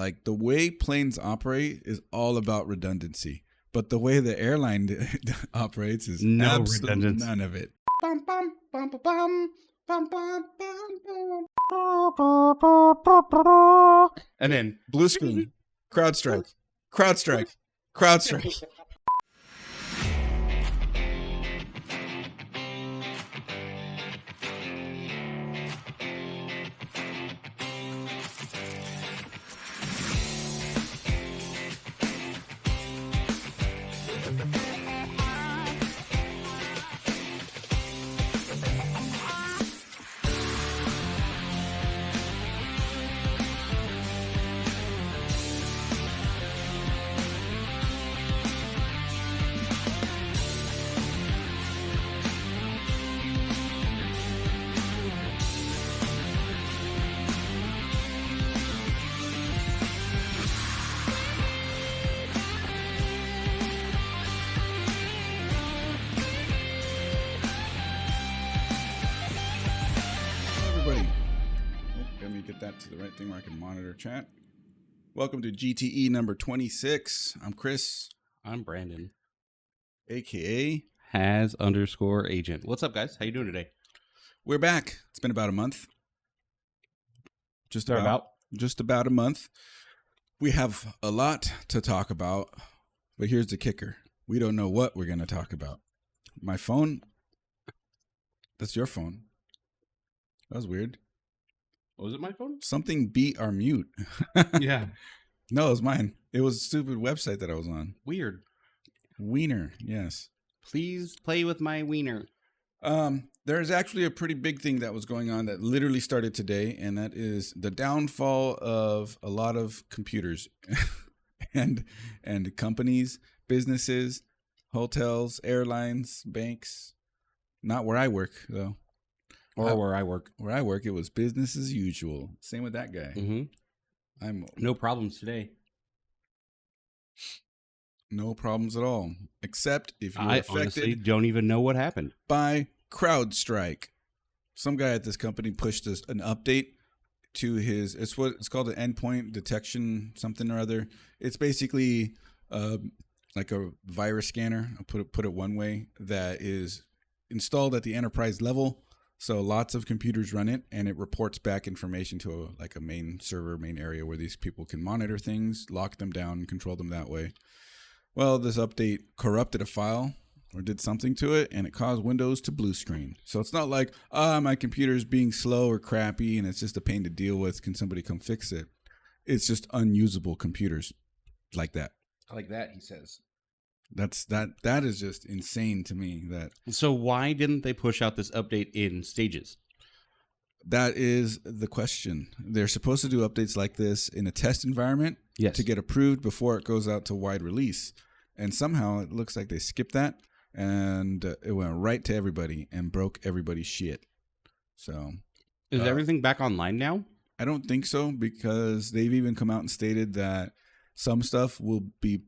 like the way planes operate is all about redundancy, but the way the airline operates is No absolutely redundancy. none of it. Bum, bum, bum, bum, bum, bum, bum, bum. And then Blue screen. CrowdStrike. CrowdStrike. CrowdStrike. Everybody, let me get that to the right thing where I can monitor chat. Welcome to GTE number 26. I'm Chris, I'm Brandon. aka Has_agent. What's up, guys? How you doing today? we're back. It's been about a month. Just about a month. We have a lot to talk about, but here's the kicker. We don't know what we're going to talk about. My phone, that's your phone. That was weird. Was it my phone? Something beat our mute. Yeah. No, it was mine. It was a stupid website that I was on. Weird. Wiener, yes. Please play with my wiener. There's actually a pretty big thing that was going on that literally started today, and that is the downfall of a lot of computers and companies, businesses, hotels, airlines, banks. Not where I work, though. Or where I work. Where I work, it was business as usual. Same with that guy. Mm-hmm. No problems today. No problems at all, except if you're affected. Honestly don't even know what happened. By CrowdStrike. Some guy at this company pushed us an update to his, it's called an endpoint detection something or other. It's basically like a virus scanner, I'll put it one way, that is installed at the enterprise level. So lots of computers run it, and it reports back information to a main server, main area where these people can monitor things, lock them down, and control them that way. Well, this update corrupted a file or did something to it, and it caused Windows to blue screen. So it's not like, my computer's being slow or crappy, and it's just a pain to deal with. Can somebody come fix it? It's just unusable computers like that. Like that, he says. That is just insane to me. So why didn't they push out this update in stages? That is the question. They're supposed to do updates like this in a test environment to get approved before it goes out to wide release. And somehow it looks like they skipped that, and it went right to everybody and broke everybody's shit. So is everything back online now? I don't think so, because they've even come out and stated that some stuff will be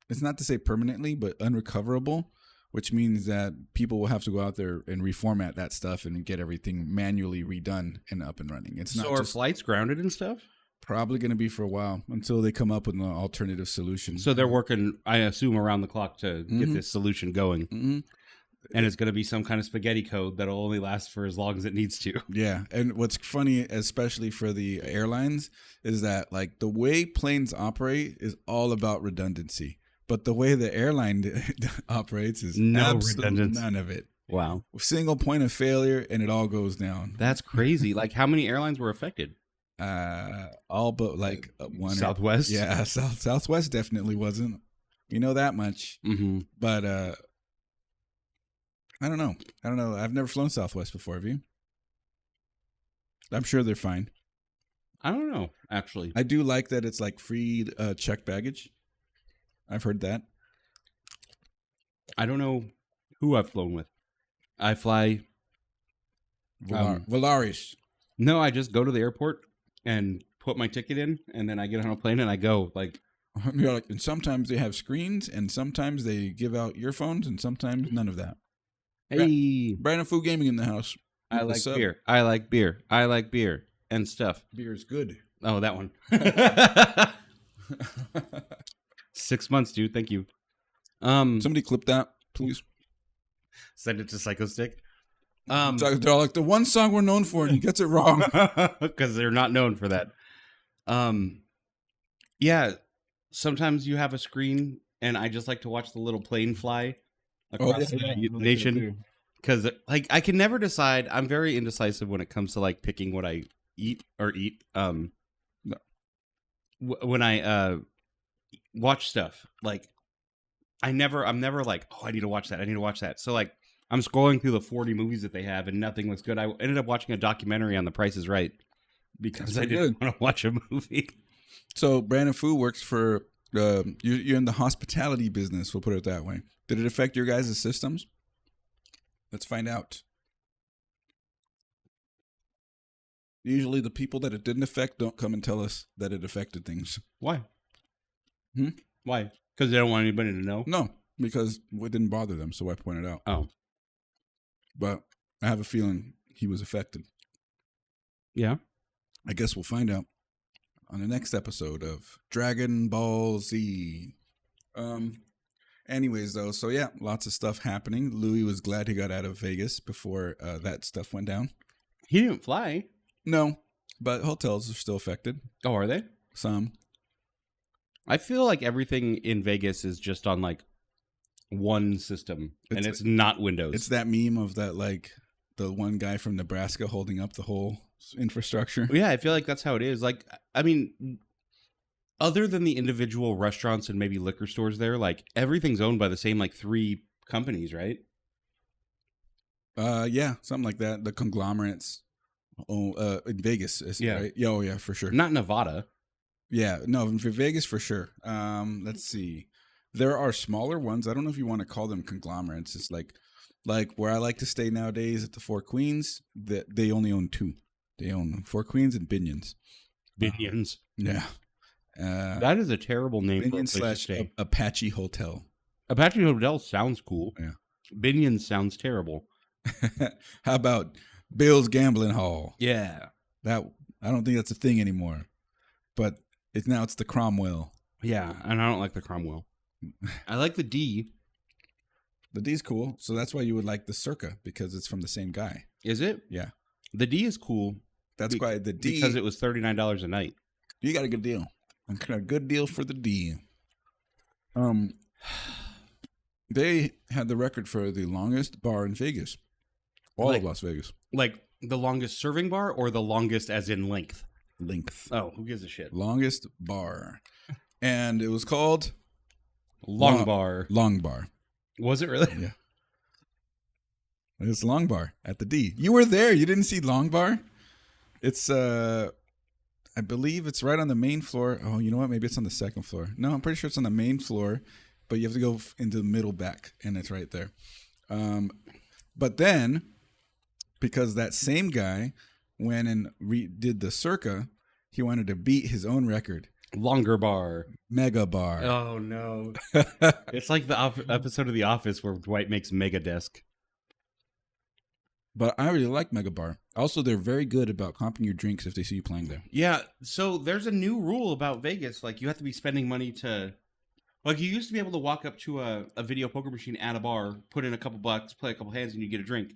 it's not to say permanently, but unrecoverable, which means that people will have to go out there and reformat that stuff and get everything manually redone and up and running. It's not so are flights grounded and stuff? Probably going to be for a while until they come up with an alternative solution. So they're working, I assume, around the clock to get this solution going. Mm-hmm. And it's going to be some kind of spaghetti code that'll only last for as long as it needs to. Yeah. And what's funny, especially for the airlines, is that like the way planes operate is all about redundancy. But the way the airline operates is absolutely none of it. Wow. Single point of failure, and it all goes down. That's crazy. Like, how many airlines were affected? All but like one. Southwest? Yeah, Southwest definitely wasn't. We know that much. Mm-hmm. But I don't know. I've never flown Southwest before. Have you? I'm sure they're fine. I don't know, actually. I do like that it's like free checked baggage. I've heard that. I don't know who I've flown with. I fly Volaris. No, I just go to the airport and put my ticket in, and then I get on a plane and I go. Like, you're like, and sometimes they have screens, and sometimes they give out earphones, and sometimes none of that. Hey, Brando Food Gaming in the house. I like beer. I like beer. I like beer and stuff. Beer is good. Oh, that one. 6 months, dude. Thank you. Somebody clip that, please. Send it to Psychostick. They're like, the one song we're known for, and he gets it wrong. Because they're not known for that. Yeah. Sometimes you have a screen, and I just like to watch the little plane fly across the nation. Because like I can never decide. I'm very indecisive when it comes to like picking what I eat. No. When I watch stuff, like I'm never like, oh, I need to watch that. I need to watch that. So like I'm scrolling through the 40 movies that they have, and nothing looks good. I ended up watching a documentary on The Price is Right because I didn't want to watch a movie. So Brandon Fu works for you're in the hospitality business. We'll put it that way. Did it affect your guys' systems? Let's find out. Usually the people that it didn't affect don't come and tell us that it affected things. Why? Why? Because they don't want anybody to know? No, because it didn't bother them, so I pointed out. Oh. But I have a feeling he was affected. Yeah. I guess we'll find out on the next episode of Dragon Ball Z. Anyways, though, so yeah, lots of stuff happening. Louis was glad he got out of Vegas before that stuff went down. He didn't fly. No, but hotels are still affected. Oh, are they? Some. I feel like everything in Vegas is just on like one system, and it's not Windows. It's that meme of that, like the one guy from Nebraska holding up the whole infrastructure. Yeah, I feel like that's how it is. Like, I mean, other than the individual restaurants and maybe liquor stores there, like everything's owned by the same like 3 companies, right? Yeah, something like that. The conglomerates. In Vegas, yeah. Right? Yeah, oh yeah, for sure. Not Nevada. Yeah, no, for Vegas for sure. Let's see. There are smaller ones. I don't know if you want to call them conglomerates. It's like where I like to stay nowadays at the Four Queens. That they only own 2. They own Four Queens and Binions. Binions. Yeah. That is a terrible name for a place to stay. Apache Hotel. Apache Hotel sounds cool. Yeah. Binions sounds terrible. How about Bill's Gambling Hall? Yeah. That I don't think that's a thing anymore. But it's the Cromwell. Yeah, and I don't like the Cromwell. I like the D. The D's cool. So that's why you would like the Circa, because it's from the same guy. Is it? Yeah. The D is cool. That's why the D, because it was $39 a night. You got a good deal. A good deal for the D. They had the record for the longest bar in Vegas. All of Las Vegas. Like the longest serving bar or the longest as in length? Length. Oh, who gives a shit? Longest bar. And it was called Long Bar. Long Bar. Was it really? Yeah. It's Long Bar at the D. You were there. You didn't see Long Bar? It's I believe it's right on the main floor. Oh, you know what? Maybe it's on the second floor. No, I'm pretty sure it's on the main floor, but you have to go into the middle back, and it's right there. But then, because that same guy went and did the Circa, he wanted to beat his own record. Longer bar. Mega bar. Oh, no. It's like the episode of The Office where Dwight makes Mega Desk. But I really like Mega Bar. Also, they're very good about comping your drinks if they see you playing there. Yeah, so there's a new rule about Vegas. Like, you have to be spending money to... Like, you used to be able to walk up to a video poker machine at a bar, put in a couple bucks, play a couple hands, and you get a drink.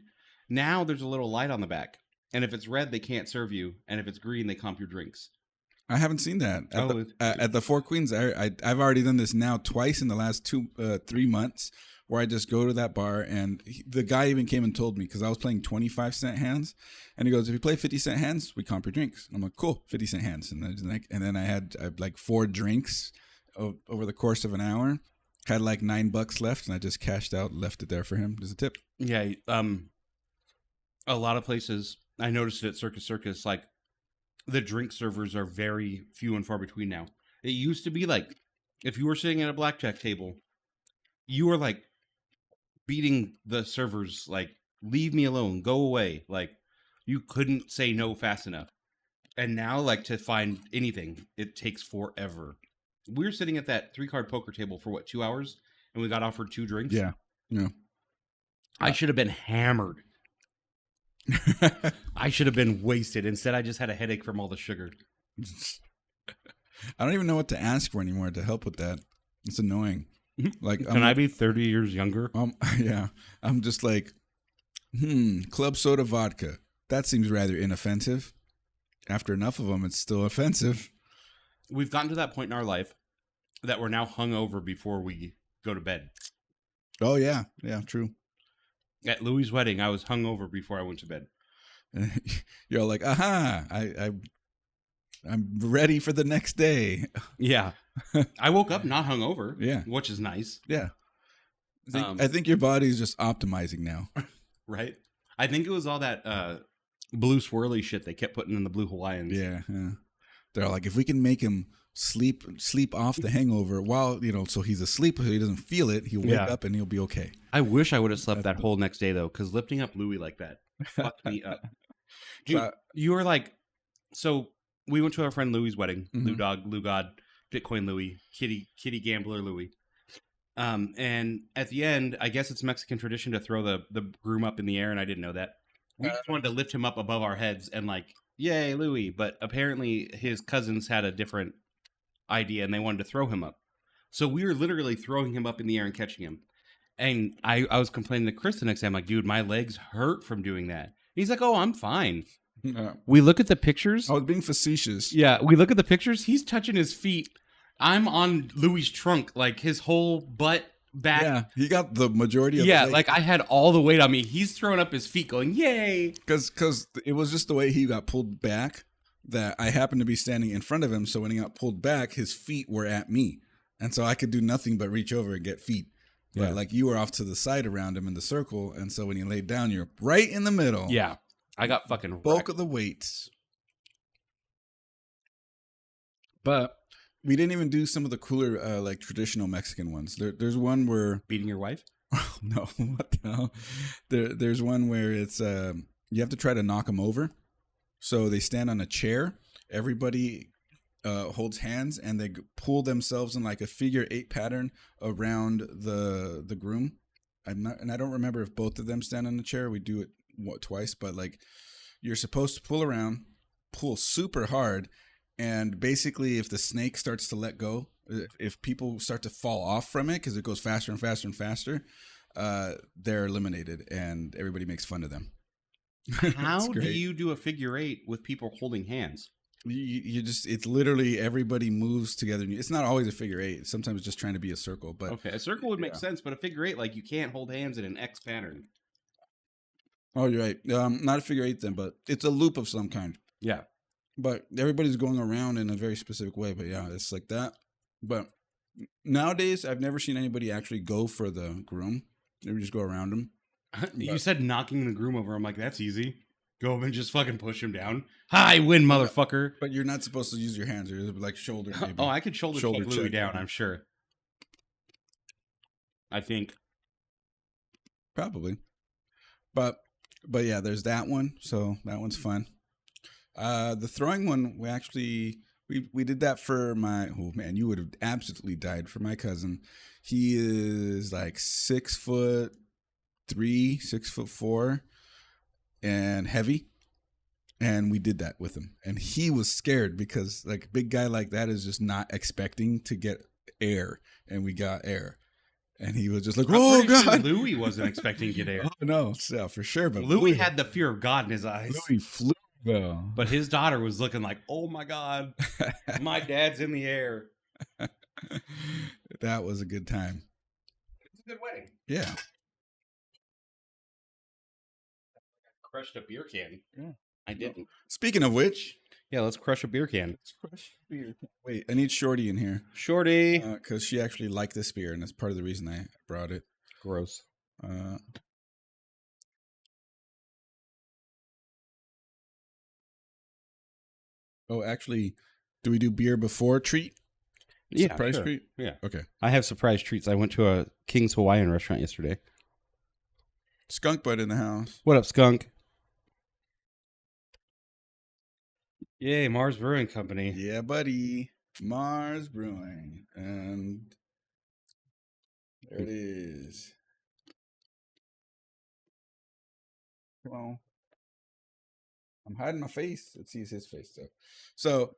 Now, there's a little light on the back. And if it's red, they can't serve you. And if it's green, they comp your drinks. I haven't seen that. At the Four Queens, I've already done this now twice in the last 3 months, where I just go to that bar, and the guy even came and told me, because I was playing 25-cent hands, and he goes, if you play 50-cent hands, we comp your drinks. I'm like, cool, 50-cent hands. And then I had 4 drinks over the course of an hour, had like $9 left, and I just cashed out, left it there for him as a tip. Yeah, a lot of places, I noticed it at Circus, like, the drink servers are very few and far between now. It used to be like, if you were sitting at a blackjack table, you were like beating the servers, like, leave me alone, go away. Like, you couldn't say no fast enough. And now, like, to find anything, it takes forever. We were sitting at that 3-card poker table for 2 hours, and we got offered 2 drinks. Yeah. I should have been hammered. I should have been wasted. Instead, I just had a headache from all the sugar. I don't even know what to ask for anymore to help with that. It's annoying. Like, Can I be 30 years younger? Yeah, I'm just like, club soda vodka. That seems rather inoffensive. After enough of them, it's still offensive. We've gotten to that point in our life that we're now hungover before we go to bed. Oh yeah, true. At Louis' wedding, I was hungover before I went to bed. You're all like, aha, I'm ready for the next day. Yeah. I woke up not hungover. Yeah. Which is nice. Yeah. I think your body's just optimizing now. Right? I think it was all that blue swirly shit they kept putting in the blue Hawaiians. Yeah. They're like, if we can make him sleep off the hangover while, so he's asleep so he doesn't feel it, he'll wake up and he'll be okay. I wish I would have slept that whole next day, though, because lifting up Louis like that fucked me up. Dude, you were like, so we went to our friend Louis' wedding. Mm-hmm. Lou Dog, Lou God, Bitcoin Louis, Kitty Gambler Louis. And at the end, I guess it's Mexican tradition to throw the groom up in the air, and I didn't know that. We just wanted to lift him up above our heads and like, yay, Louis. But apparently his cousins had a different idea, and they wanted to throw him up. So we were literally throwing him up in the air and catching him. And I was complaining to Chris the next day. I'm like, dude, my legs hurt from doing that. He's like, oh, I'm fine. We look at the pictures. I was being facetious. Yeah, we look at the pictures. He's touching his feet. I'm on Louis' trunk, like his whole butt, back. Yeah, he got the majority of it. Yeah, like I had all the weight on me. He's throwing up his feet going, yay. Because it was just the way he got pulled back that I happened to be standing in front of him. So when he got pulled back, his feet were at me. And so I could do nothing but reach over and get feet. But like you were off to the side around him in the circle. And so when he laid down, you're right in the middle. Yeah. I got fucking bulk of the weights. But we didn't even do some of the cooler, like traditional Mexican ones. There's one where beating your wife. Oh, no, what the hell? There's one where it's you have to try to knock them over. So they stand on a chair. Everybody holds hands and they pull themselves in like a figure 8 pattern around the groom. I don't remember if both of them stand on the chair. We do it twice, but like you're supposed to pull super hard, and basically if the snake starts to let go, if people start to fall off from it because it goes faster and faster and faster, they're eliminated and everybody makes fun of them. How do you do a figure 8 with people holding hands? You just, it's literally everybody moves together. It's not always a figure 8. Sometimes it's just trying to be a circle. But okay, a circle would make sense, but a figure 8, like you can't hold hands in an X pattern. Oh, you're right. Not a figure 8 then, but it's a loop of some kind. Yeah. But everybody's going around in a very specific way. But yeah, it's like that. But nowadays, I've never seen anybody actually go for the groom. They would just go around him. You said knocking the groom over. I'm like, that's easy. Go over and just fucking push him down. Hi, win, motherfucker. But you're not supposed to use your hands. You're like shoulder. Maybe. Oh, I could shoulder check Louis down, I'm sure. I think. Probably. But yeah, there's that one. So that one's fun. The throwing one, we did that for oh man, you would have absolutely died for my cousin. He is like 6'3", 6'4", and heavy. And we did that with him. And he was scared because like a big guy like that is just not expecting to get air. And we got air. And he was just like, oh, God. Sure Louis wasn't expecting to get air. Oh, no, yeah, for sure. But Louis had the fear of God in his eyes. Louis flew, though. But his daughter was looking like, oh, my God, my dad's in the air. That was a good time. It was a good wedding. Yeah. Crushed a beer can. Yeah. I didn't. Speaking of which. Yeah, let's crush a beer can. Let's crush a beer can. Wait, I need Shorty in here. Shorty. Because she actually liked this beer, and that's part of the reason I brought it. Gross. Oh, actually, do we do beer before treat? Yeah, surprise sure. treat? Yeah. Okay. I have surprise treats. I went to a King's Hawaiian restaurant yesterday. Skunk Bud in the house. What up, Skunk? Yay, Mars Brewing Company. Yeah, buddy. Mars Brewing. And there it is. Well, I'm hiding my face. Let's see his face, though. So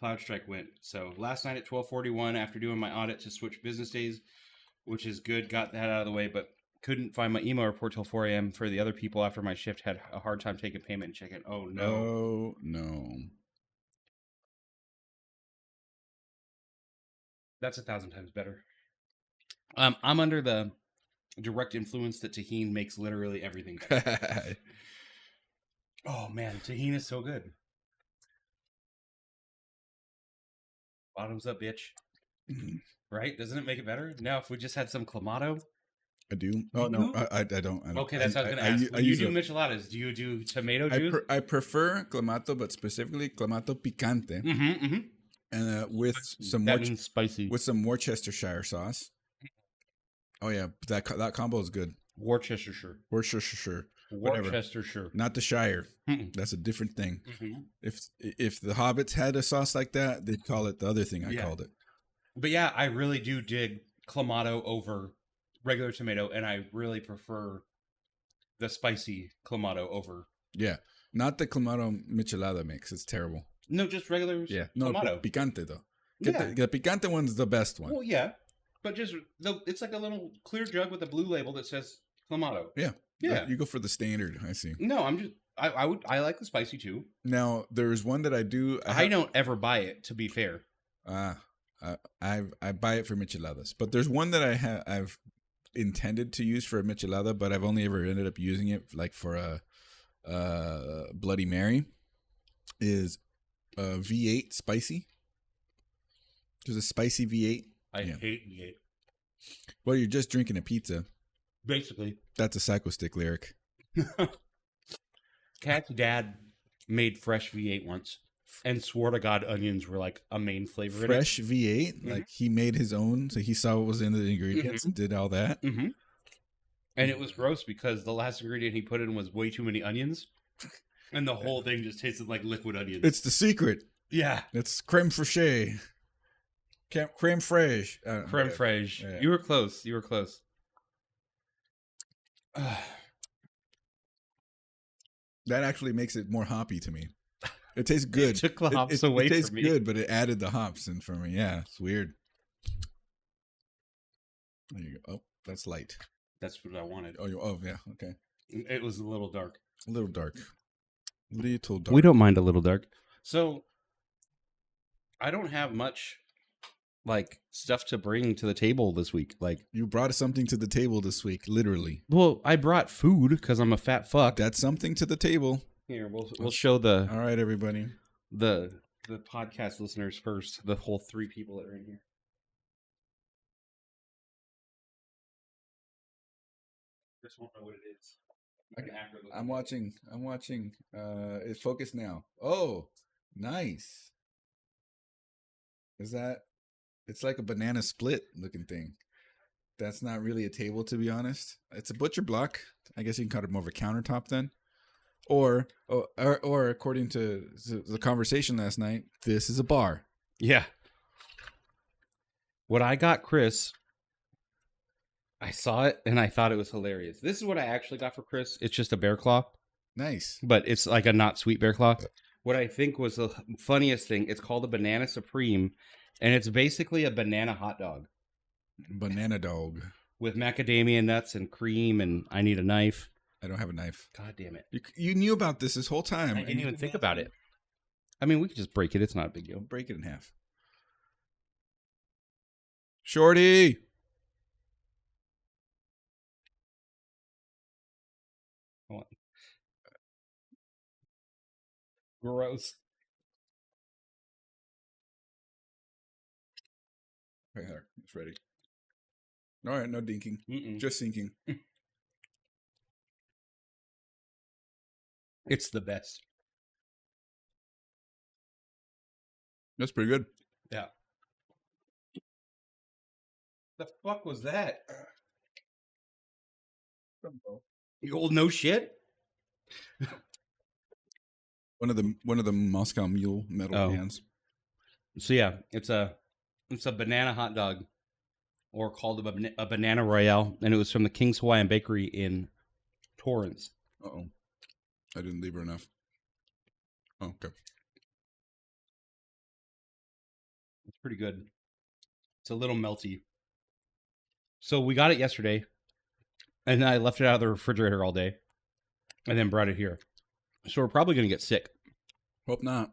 CrowdStrike went. So last night at 12:41, after doing my audit to switch business days, which is good, got that out of the way, but couldn't find my email report till 4 a.m. for the other people after my shift had a hard time taking payment and checking. Oh, no. Oh, no. That's 1,000 times better. I'm under the direct influence that tahini makes literally everything better. Oh, man. Tahini is so good. Bottoms up, bitch. Right? Doesn't it make it better? Now, if we just had some Clamato. I do. Oh, no, I don't. Okay, that's what I was going to ask. When you do micheladas, do you do tomato juice? I prefer Clamato, but specifically Clamato picante. And with some that means spicy. With some Worcestershire sauce. Oh, yeah. That combo is good. Worcestershire. Whatever. Worcestershire. Not the Shire. That's a different thing. If the Hobbits had a sauce like that, they'd call it the other thing I called it. But yeah, I really do dig Clamato over regular tomato, and I really prefer the spicy Clamato over. Yeah. Not the Clamato michelada mix. It's terrible. No, just regular Clamato. Picante, though. The picante one's the best one. Well, yeah. But just, it's like a little clear jug with a blue label that says Clamato. Yeah. You go for the standard, I see. No, I like the spicy too. Now, there's one that I do. I don't ever buy it, to be fair. I buy it for micheladas. But there's one that I've intended to use for a michelada, but I've only ever ended up using it like for a Bloody Mary. Is a V8 spicy. There's a spicy V8. I hate V8. Well, you're just drinking a pizza. Basically. That's a Psycho Stick lyric. Kat's dad made fresh V8 once and swore to God onions were like a main flavor in it. Fresh V8? Like he made his own, so he saw what was in the ingredients and did all that? And it was gross because the last ingredient he put in was way too many onions. And the whole thing just tasted like liquid onions. It's the secret. Yeah. It's creme fraiche. Creme fraiche. Creme fraiche. Yeah. You were close. That actually makes it more hoppy to me. It tastes good. It took the hops away from me. It tastes good, but it added the hops in for me. Yeah, it's weird. There you go. Oh, that's light. That's what I wanted. Oh, yeah. Okay. It was a little dark. A little dark. Little dark. We don't mind a little dark. So, I don't have much like stuff to bring to the table this week. Like, you brought something to the table this week, literally. Well, I brought food because I'm a fat fuck. That's something to the table. Here, we'll show the. All right, everybody. The podcast listeners first. The whole 3 people that are in here. Just won't know what it is. I'm watching. It's focused now. Oh, nice. Is that? It's like a banana split looking thing. That's not really a table, to be honest. It's a butcher block. I guess you can call it more of a countertop then. Or according to the conversation last night, this is a bar. Yeah. What I got, Chris, I saw it and I thought it was hilarious. This is what I actually got for Chris. It's just a bear claw. Nice. But it's like a not sweet bear claw. What I think was the funniest thing, it's called a Banana Supreme, and it's basically a banana hot dog. Banana dog. With macadamia nuts and cream, and I need a knife. I don't have a knife. God damn it. You knew about this whole time. I didn't even think about it. I mean, we could just break it. It's not a big deal. Break it in half. Shorty! Hold on. Gross. Right there. It's ready. All right, no dinking. Just sinking. It's the best. That's pretty good. Yeah. The fuck was that? You old no shit? One of the Moscow Mule metal cans. So yeah, it's a banana hot dog, or called a banana royale, and it was from the King's Hawaiian Bakery in Torrance. I didn't leave her enough. Oh, okay. pretty good. It's a little melty. So we got it yesterday, and I left it out of the refrigerator all day, and then brought it here. So we're probably going to get sick. Hope not.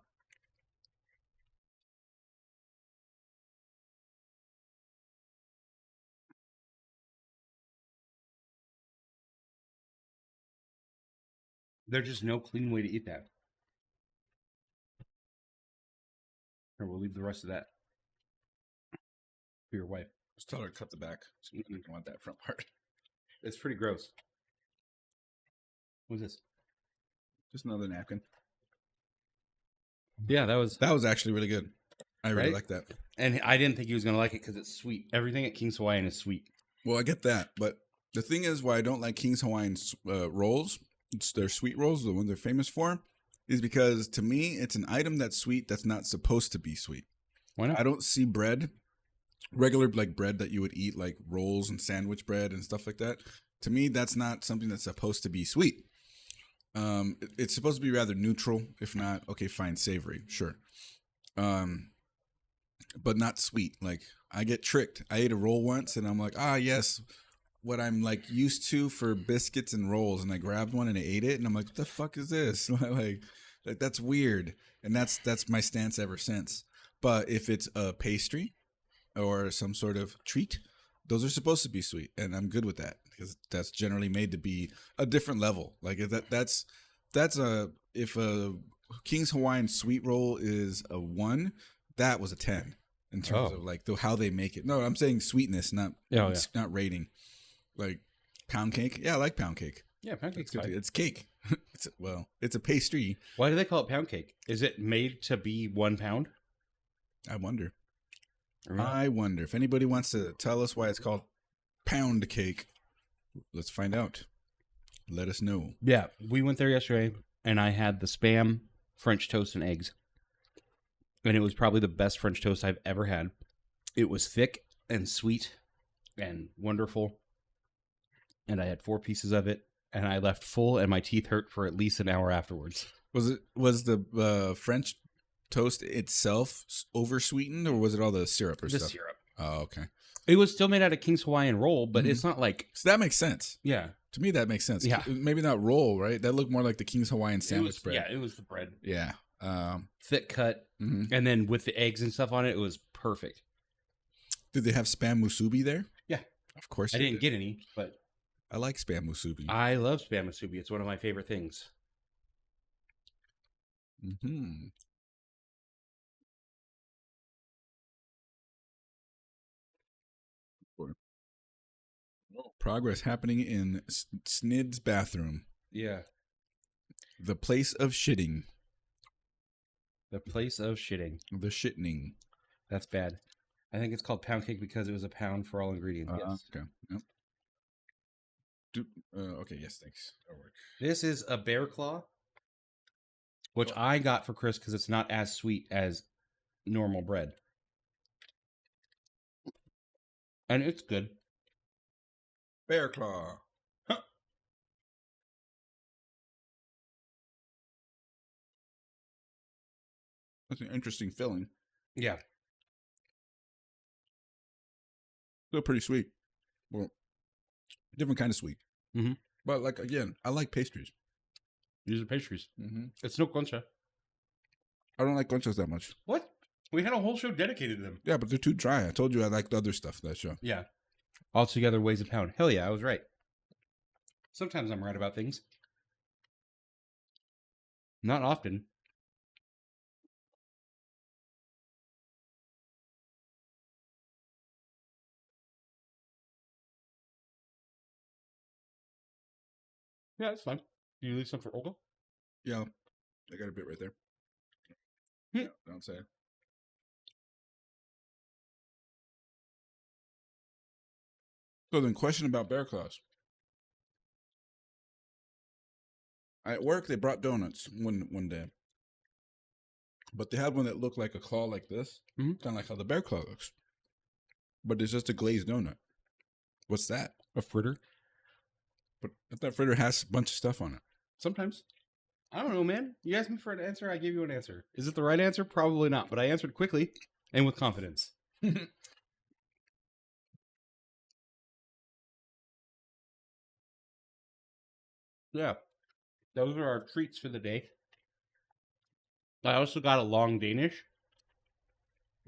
There's just no clean way to eat that. Here, we'll leave the rest of that for your wife. Just tell her to cut the back. So you don't want that front part. It's pretty gross. What's this? Just another napkin. Yeah, that was actually really good. I really Right? like that. and I didn't think he was going to like it because it's sweet. Everything at King's Hawaiian is sweet. Well, I get that, but the thing is, why I don't like King's Hawaiian rolls, it's their sweet rolls, the ones they're famous for, is because to me, it's an item that's sweet that's not supposed to be sweet. Why not? I don't see bread, regular like bread that you would eat, like rolls and sandwich bread and stuff like that. To me, that's not something that's supposed to be sweet. It's supposed to be rather neutral, if not, okay, fine, savory, sure. But not sweet. Like, I get tricked. I ate a roll once and I'm like, yes, what I'm like used to for biscuits and rolls. And I grabbed one and I ate it and I'm like, what the fuck is this? like that's weird. And that's my stance ever since. But if it's a pastry or some sort of treat, those are supposed to be sweet. And I'm good with that because that's generally made to be a different level. Like that's if a King's Hawaiian sweet roll is a 1, that was a 10 in terms of like how they make it. No, I'm saying sweetness, not not rating. Like pound cake. Yeah, I like pound cake. Yeah, pound cake's It's, fine. it's cake. It's a pastry. Why do they call it pound cake? Is it made to be 1 pound? I wonder. Or not? I wonder if anybody wants to tell us why it's called pound cake. Let's find out. Let us know. Yeah, we went there yesterday, and I had the Spam French toast and eggs. And it was probably the best French toast I've ever had. It was thick and sweet and wonderful. And I had 4 pieces of it, and I left full, and my teeth hurt for at least an hour afterwards. Was the French toast itself oversweetened, or was it all the syrup or The stuff? syrup. Oh, okay. It was still made out of King's Hawaiian roll, but it's not like, So that makes sense. yeah. To me, that makes sense. Yeah. Maybe not roll, right? That looked more like the King's Hawaiian sandwich bread. Yeah, it was the bread. Yeah. Thick cut, and then with the eggs and stuff on it, it was perfect. Did they have Spam musubi there? Yeah. Of course I they didn't did. get any, but I like Spam musubi. I love Spam musubi. It's one of my favorite things. Mm-hmm. Progress happening in Snid's bathroom. Yeah. The place of shitting. The place of shitting. The shitting. That's bad. I think it's called pound cake because it was a pound for all ingredients. Yes. Okay. Yep. Okay, yes, thanks. That'll work. This is a bear claw, which I got for Chris because it's not as sweet as normal bread. And it's good. Bear claw. Huh. That's an interesting filling. Yeah. Still pretty sweet. Well, different kind of sweet. Mhm. But like again, I like pastries. These are pastries. Mm-hmm. It's no concha. I don't like conchas that much. What? We had a whole show dedicated to them. Yeah, but they're too dry. I told you I liked other stuff that show. Yeah. Altogether weighs a pound. Hell yeah, I was right. Sometimes I'm right about things. Not often. Yeah, that's fine. Do you leave some for Olga? Yeah, I got a bit right there. Hmm. Yeah, don't say it. So then, question about bear claws. At work, they brought donuts one day, but they had one that looked like a claw like this, kind of like how the bear claw looks. But it's just a glazed donut. What's that? A fritter? But I thought fritter has a bunch of stuff on it. Sometimes. I don't know, man. You asked me for an answer, I gave you an answer. Is it the right answer? Probably not, but I answered quickly. and with confidence. Yeah, those are our treats for the day. I also got a long Danish,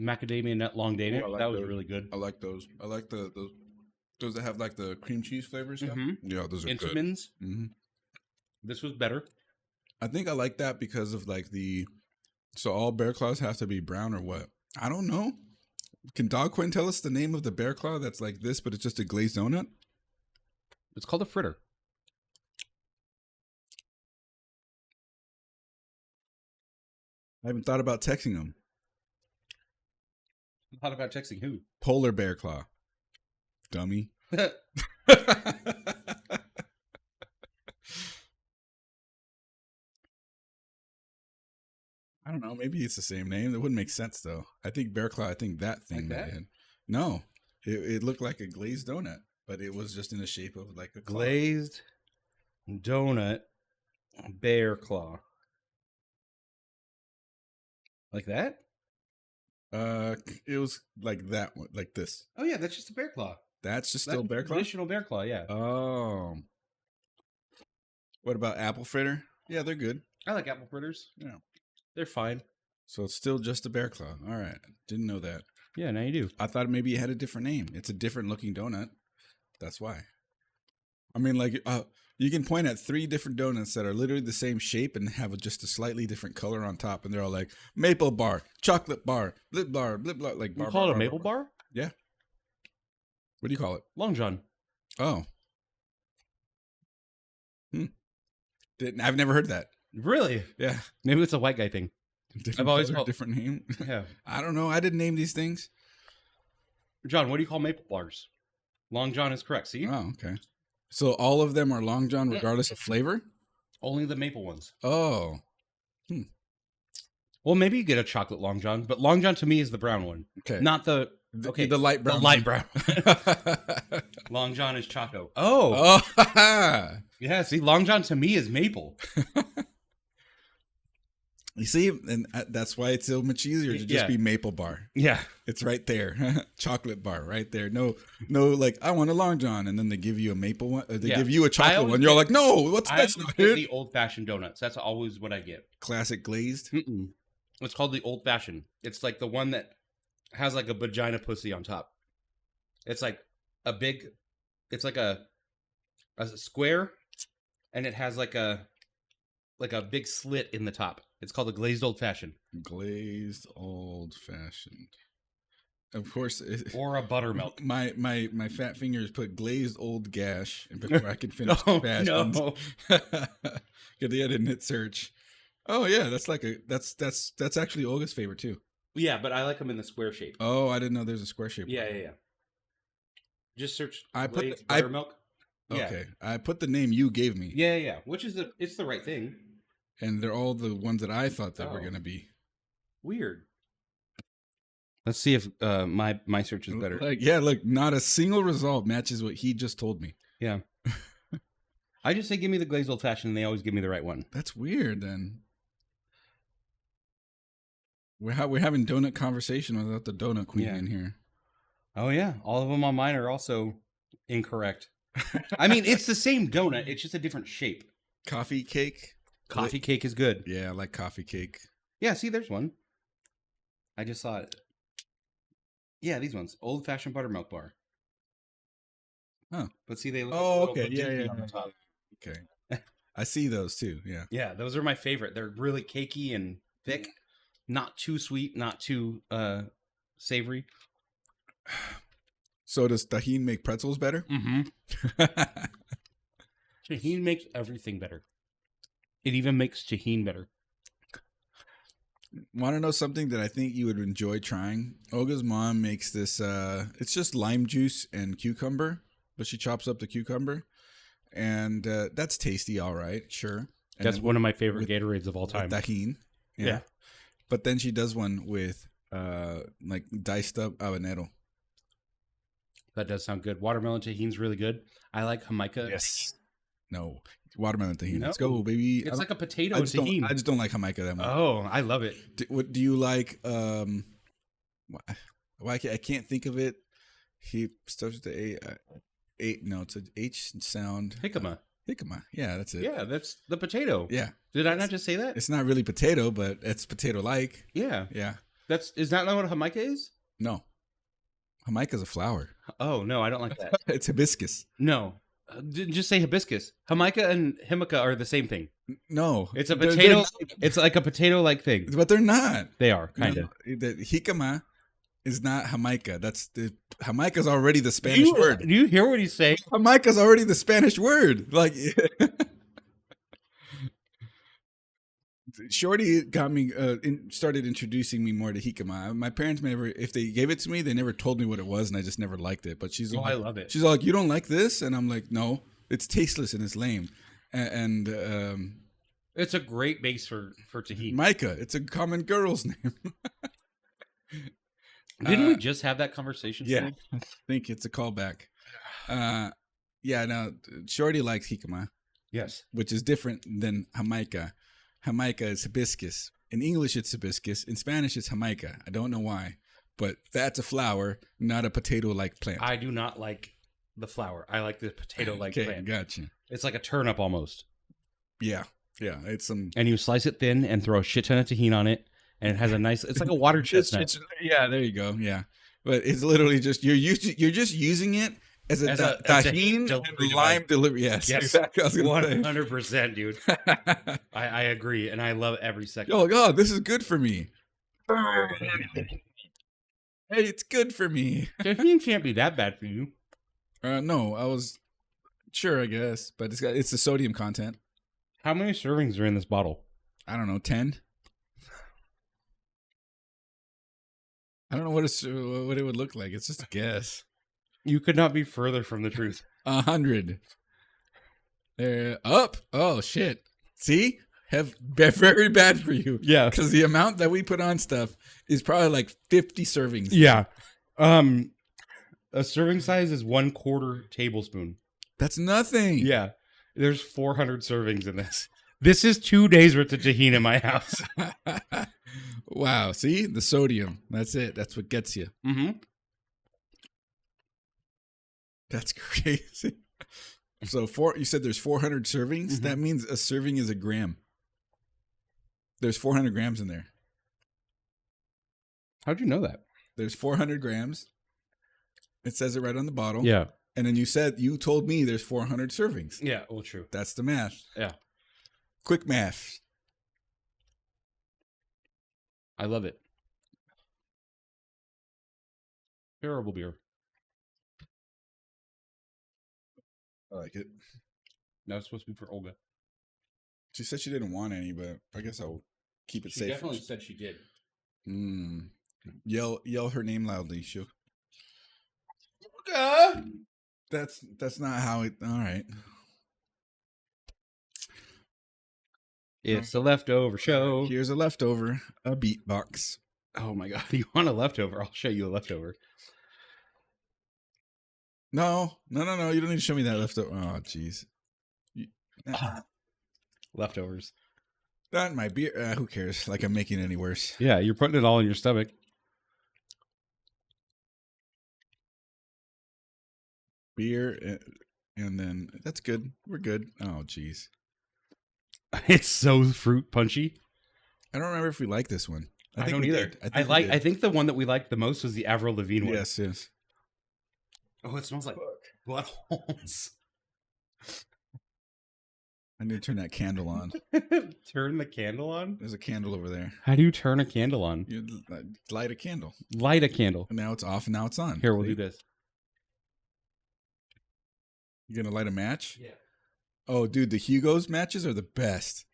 macadamia nut long Danish. I like that was those. really good. I like those. I like those that have like the cream cheese flavors. Yeah, yeah, those are good. Intamins. Mm-hmm. This was better. I think I like that because of like so all bear claws have to be brown or what? I don't know. Can Dog Quinn tell us the name of the bear claw that's like this, but it's just a glazed donut? It's called a fritter. I haven't thought about texting him. Thought about texting who? Polar bear claw. Dummy. I don't know. Maybe it's the same name. That wouldn't make sense though. I think bear claw. I think that thing. Like that? No, it looked like a glazed donut, but it was just in the shape of like a claw. Glazed donut bear claw. Like that? It was like that one, like this. Oh yeah, that's just a bear claw. That's just still bear claw. Traditional bear claw, yeah. Oh. What about apple fritter? Yeah, they're good. I like apple fritters. Yeah. They're fine. So it's still just a bear claw. All right. Didn't know that. Yeah, now you do. I thought maybe it had a different name. It's a different looking donut. That's why. I mean, like, you can point at 3 different donuts that are literally the same shape and have just a slightly different color on top, and they're all like maple bar, chocolate bar, blip bar, blip bar, like bar. You call bar, it a maple bar? Yeah. What do you call it? Long John. Oh. I've never heard that. Really? Yeah. Maybe it's a white guy thing. Different I've always color, called different name. Yeah. I don't know. I didn't name these things. John, what do you call maple bars? Long John is correct. See? Oh, okay. So all of them are Long John regardless of flavor? Only the maple ones. Oh. Well, maybe you get a chocolate Long John, but Long John to me is the brown one. Okay. Not the the light brown. The light brown. Long John is Choco. Oh. Oh. Yeah, see, Long John to me is maple. You see, and that's why it's so much easier to just be maple bar. Yeah. It's right there. Chocolate bar right there. No, like, I want a Long John. And then they give you a maple one. Or they give you a chocolate one. You're like, no, that's not it. The old-fashioned donuts. That's always what I get. Classic glazed? Mm-mm. It's called the old-fashioned. It's like the one that has like a vagina pussy on top. It's like a big, it's like a square, and it has like a big slit in the top. It's called a glazed old-fashioned. Glazed old-fashioned. Of course. Or a buttermilk. My fat fingers put glazed old gash before I could finish the fashions. No. Get the edit and hit search. Oh yeah, that's actually Olga's favorite too. Yeah, but I like them in the square shape. Oh, I didn't know there's a square shape. Yeah. Just search glazed buttermilk. Okay, I put the name you gave me. Yeah. Which is it's the right thing. And they're all the ones that I thought that were gonna be weird. Let's see if my search is better. Look, not a single result matches what he just told me. Yeah. I just say give me the glazed old fashioned, and they always give me the right one. That's weird. Then we're having donut conversation without the donut queen in here. Oh yeah, all of them on mine are also incorrect. I mean, it's the same donut; it's just a different shape. Coffee cake. Coffee cake is good. Yeah, I like coffee cake. Yeah, see, there's one. I just saw it. Yeah, these ones. Old-fashioned buttermilk bar. Huh. But see, they look okay. Yeah. on the top. Okay. I see those too, yeah. Yeah, those are my favorite. They're really cakey and thick. Not too sweet, not too savory. So does tahini make pretzels better? Mm-hmm. Tahini makes everything better. It even makes tahini better. Want to know something that I think you would enjoy trying? Olga's mom makes this, it's just lime juice and cucumber, but she chops up the cucumber. And that's tasty, all right, sure. And that's one of my favorite Gatorades of all time. Tahini. Yeah. But then she does one with like diced up habanero. That does sound good. Watermelon tahini's really good. I like Jamaica. Yes. No. Watermelon tahini. No. Let's go, baby. It's like a potato tahini. I just don't like Jamaica that much. Oh, I love it. Do you like Why I can't think of it. He starts with the A. No, it's an H sound. Jicama. Jicama. Yeah, that's it. Yeah, that's the potato. Yeah. Did I not just say that? It's not really potato, but it's potato-like. Yeah. Yeah. Is that not what Jamaica is? No. Jamaica's a flower. Oh, no, I don't like that. It's hibiscus. No. Just say hibiscus. Jamaica and Himika are the same thing. No. It's a potato. It's like a potato-like thing. But they're not. They are, kind of. The jicama is not Jamaica. Jamaica's already the Spanish word. Do you hear what he's saying? Jamaica's already the Spanish word. Like, Shorty got me started introducing me more to jicama. My parents never, if they gave it to me, they never told me what it was, and I just never liked it. But she's I love it. She's like, you don't like this, and I'm like, no, it's tasteless and it's lame. And it's a great base for tahini. Micah, it's a common girl's name. Didn't we just have that conversation? Yeah, I think it's a callback. Yeah, no, Shorty likes jicama. Yes, which is different than Jamaica. Jamaica is hibiscus. In English, it's hibiscus. In Spanish, it's Jamaica. I don't know why, but that's a flower, not a potato-like plant. I do not like the flower. I like the potato-like plant. Gotcha. It's like a turnip almost. Yeah, it's some. And you slice it thin and throw a shit ton of tahini on it, and it has a nice. It's like a water chestnut. Yeah, there you go. Yeah, but it's literally just you're just using it as a tahini and lime delivery. Yes, exactly. 100%, dude. I agree, and I love every second. Oh God, this is good for me. Hey, it's good for me. Tahini can't be that bad for you. No, I was sure, I guess, but it's the sodium content. How many servings are in this bottle? I don't know, 10. I don't know what it would look like. It's just a guess. You could not be further from the truth. 100. Up. Oh shit. See, very bad for you. Yeah, because the amount that we put on stuff is probably like 50 servings. Yeah. A serving size is 1/4 tablespoon. That's nothing. Yeah. There's 400 servings in this. This is 2 days worth of tahini in my house. Wow. See, the sodium. That's it. That's what gets you. Mm-hmm. That's crazy. So you said there's 400 servings. Mm-hmm. That means a serving is a gram. There's 400 grams in there. How'd you know that? There's 400 grams. It says it right on the bottle. Yeah. And then you told me there's 400 servings. Yeah, well, true. That's the math. Yeah. Quick math. I love it. Terrible beer. I like it. That was supposed to be for Olga. She said she didn't want any, but I guess I'll keep it safe. She definitely said she did. Yell her name loudly. She'll. That's not how it. All right. It's the leftover show. Here's a leftover, a beatbox. Oh my god! You want a leftover? I'll show you a leftover. No. You don't need to show me that leftover. Oh, jeez. Leftovers. Not my beer. Who cares? Like I'm making it any worse. Yeah, you're putting it all in your stomach. Beer, and then that's good. We're good. Oh, jeez. It's so fruit punchy. I don't remember if we like this one. I don't either. I think the one that we liked the most was the Avril Lavigne one. Yes. Oh, it smells like buttholes. I need to turn that candle on. Turn the candle on? There's a candle over there. How do you turn a candle on? You light a candle. Light a candle. And now it's off and now it's on. Here, we'll do this. You gonna light a match? Yeah. Oh, dude, the Hugo's matches are the best.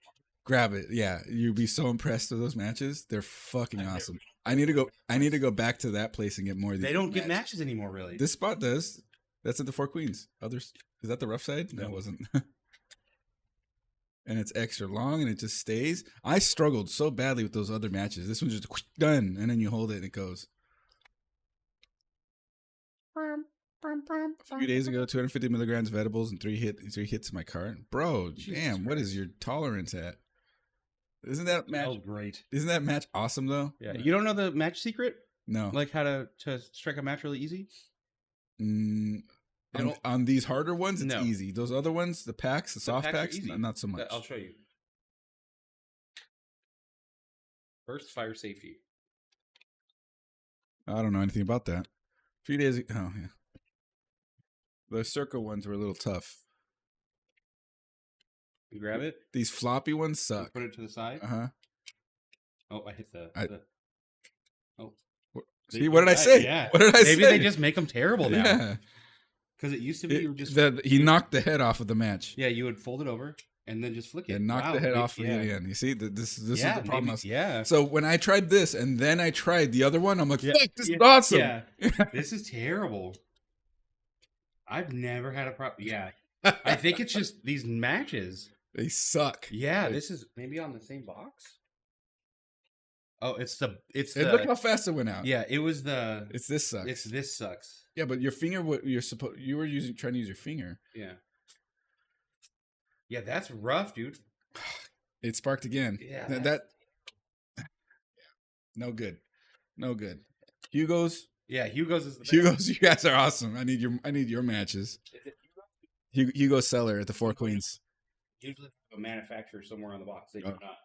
Grab it. Yeah, you'd be so impressed with those matches. They're fucking awesome. I need to go back to that place and get more of these. They don't get matches anymore, really. This spot does. That's at the Four Queens. Others, is that the rough side? No, it wasn't. And it's extra long and it just stays. I struggled so badly with those other matches. This one's just done, and then you hold it and it goes. A few days ago, 250 milligrams of edibles and three hits in my cart. Bro, damn, what is your tolerance at? Isn't that match great? Isn't that match awesome though? Yeah. You don't know the match secret? No. Like how to strike a match really easy? On these harder ones, it's No. easy. Those other ones, the packs, the soft packs are packs, easy. not so much. I'll show you. First, fire safety. I don't know anything about that. A few days ago, oh yeah. The circle ones were a little tough. You grab it. These floppy ones You suck. put it to the side. Oh, I hit the. Oh. See, what did I say? Yeah. What did I say? Maybe they just make them terrible now. Yeah. Because it used to be you were just he knocked the head off of the match. Yeah, you would fold it over and then just flick it. And knocked the head off of the end. You see, this is the problem. Yeah. So when I tried this and then I tried the other one, I'm like, fuck, this is awesome. Yeah. This is terrible. I've never had a problem. Yeah. I think it's just these matches. They suck. Yeah, this is maybe on the same box. Oh, look how fast it went out. Yeah, it was the. It's this sucks. It's this sucks. Yeah, but your finger. You were trying to use your finger. Yeah. Yeah, that's rough, dude. It sparked again. Yeah. That. No good. No good. Hugo's. Yeah, Hugo's is the best. Hugo's. You guys are awesome. I need your matches. Is it Hugo? Hugo Seller at the Four Queens. Usually have a manufacturer somewhere on the box. They do not.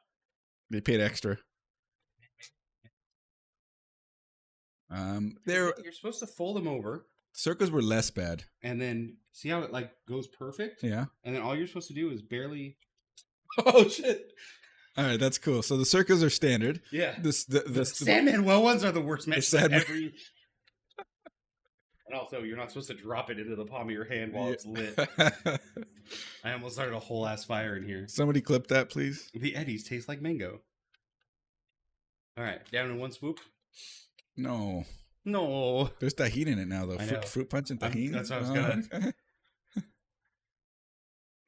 They paid extra. You're supposed to fold them over. Circles were less bad. And then see how it like goes perfect? Yeah. And then all you're supposed to do is barely. Oh shit! All right, that's cool. So the circles are standard. Yeah. The Sandman well ones are the worst matches Sandman. ever. And also, you're not supposed to drop it into the palm of your hand while it's lit. I almost started a whole ass fire in here. Somebody clip that, please. The Eddies taste like mango. All right, down in one swoop. No. There's tahini in it now, though. I know. Fruit punch and tahini. That's what I was gonna. Okay.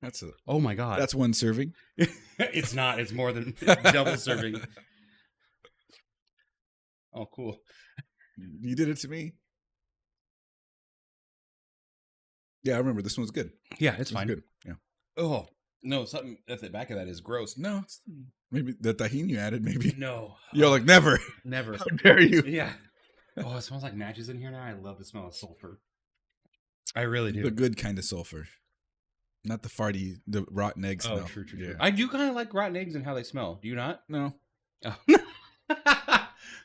That's a. Oh my god. That's one serving. It's not. It's more than double serving. Oh, cool. You did it to me. Yeah, I remember this one's good. Yeah, it's fine. Good. Yeah. Oh no, something at the back of that is gross. No, maybe the tahini you added. Maybe. No. You're like never. Never. How dare you? Yeah. Oh, it smells like matches in here now. I love the smell of sulfur. I really do. The good kind of sulfur, not the farty, the rotten egg smell. Oh, true. Yeah. I do kind of like rotten eggs and how they smell. Do you not? No. Oh.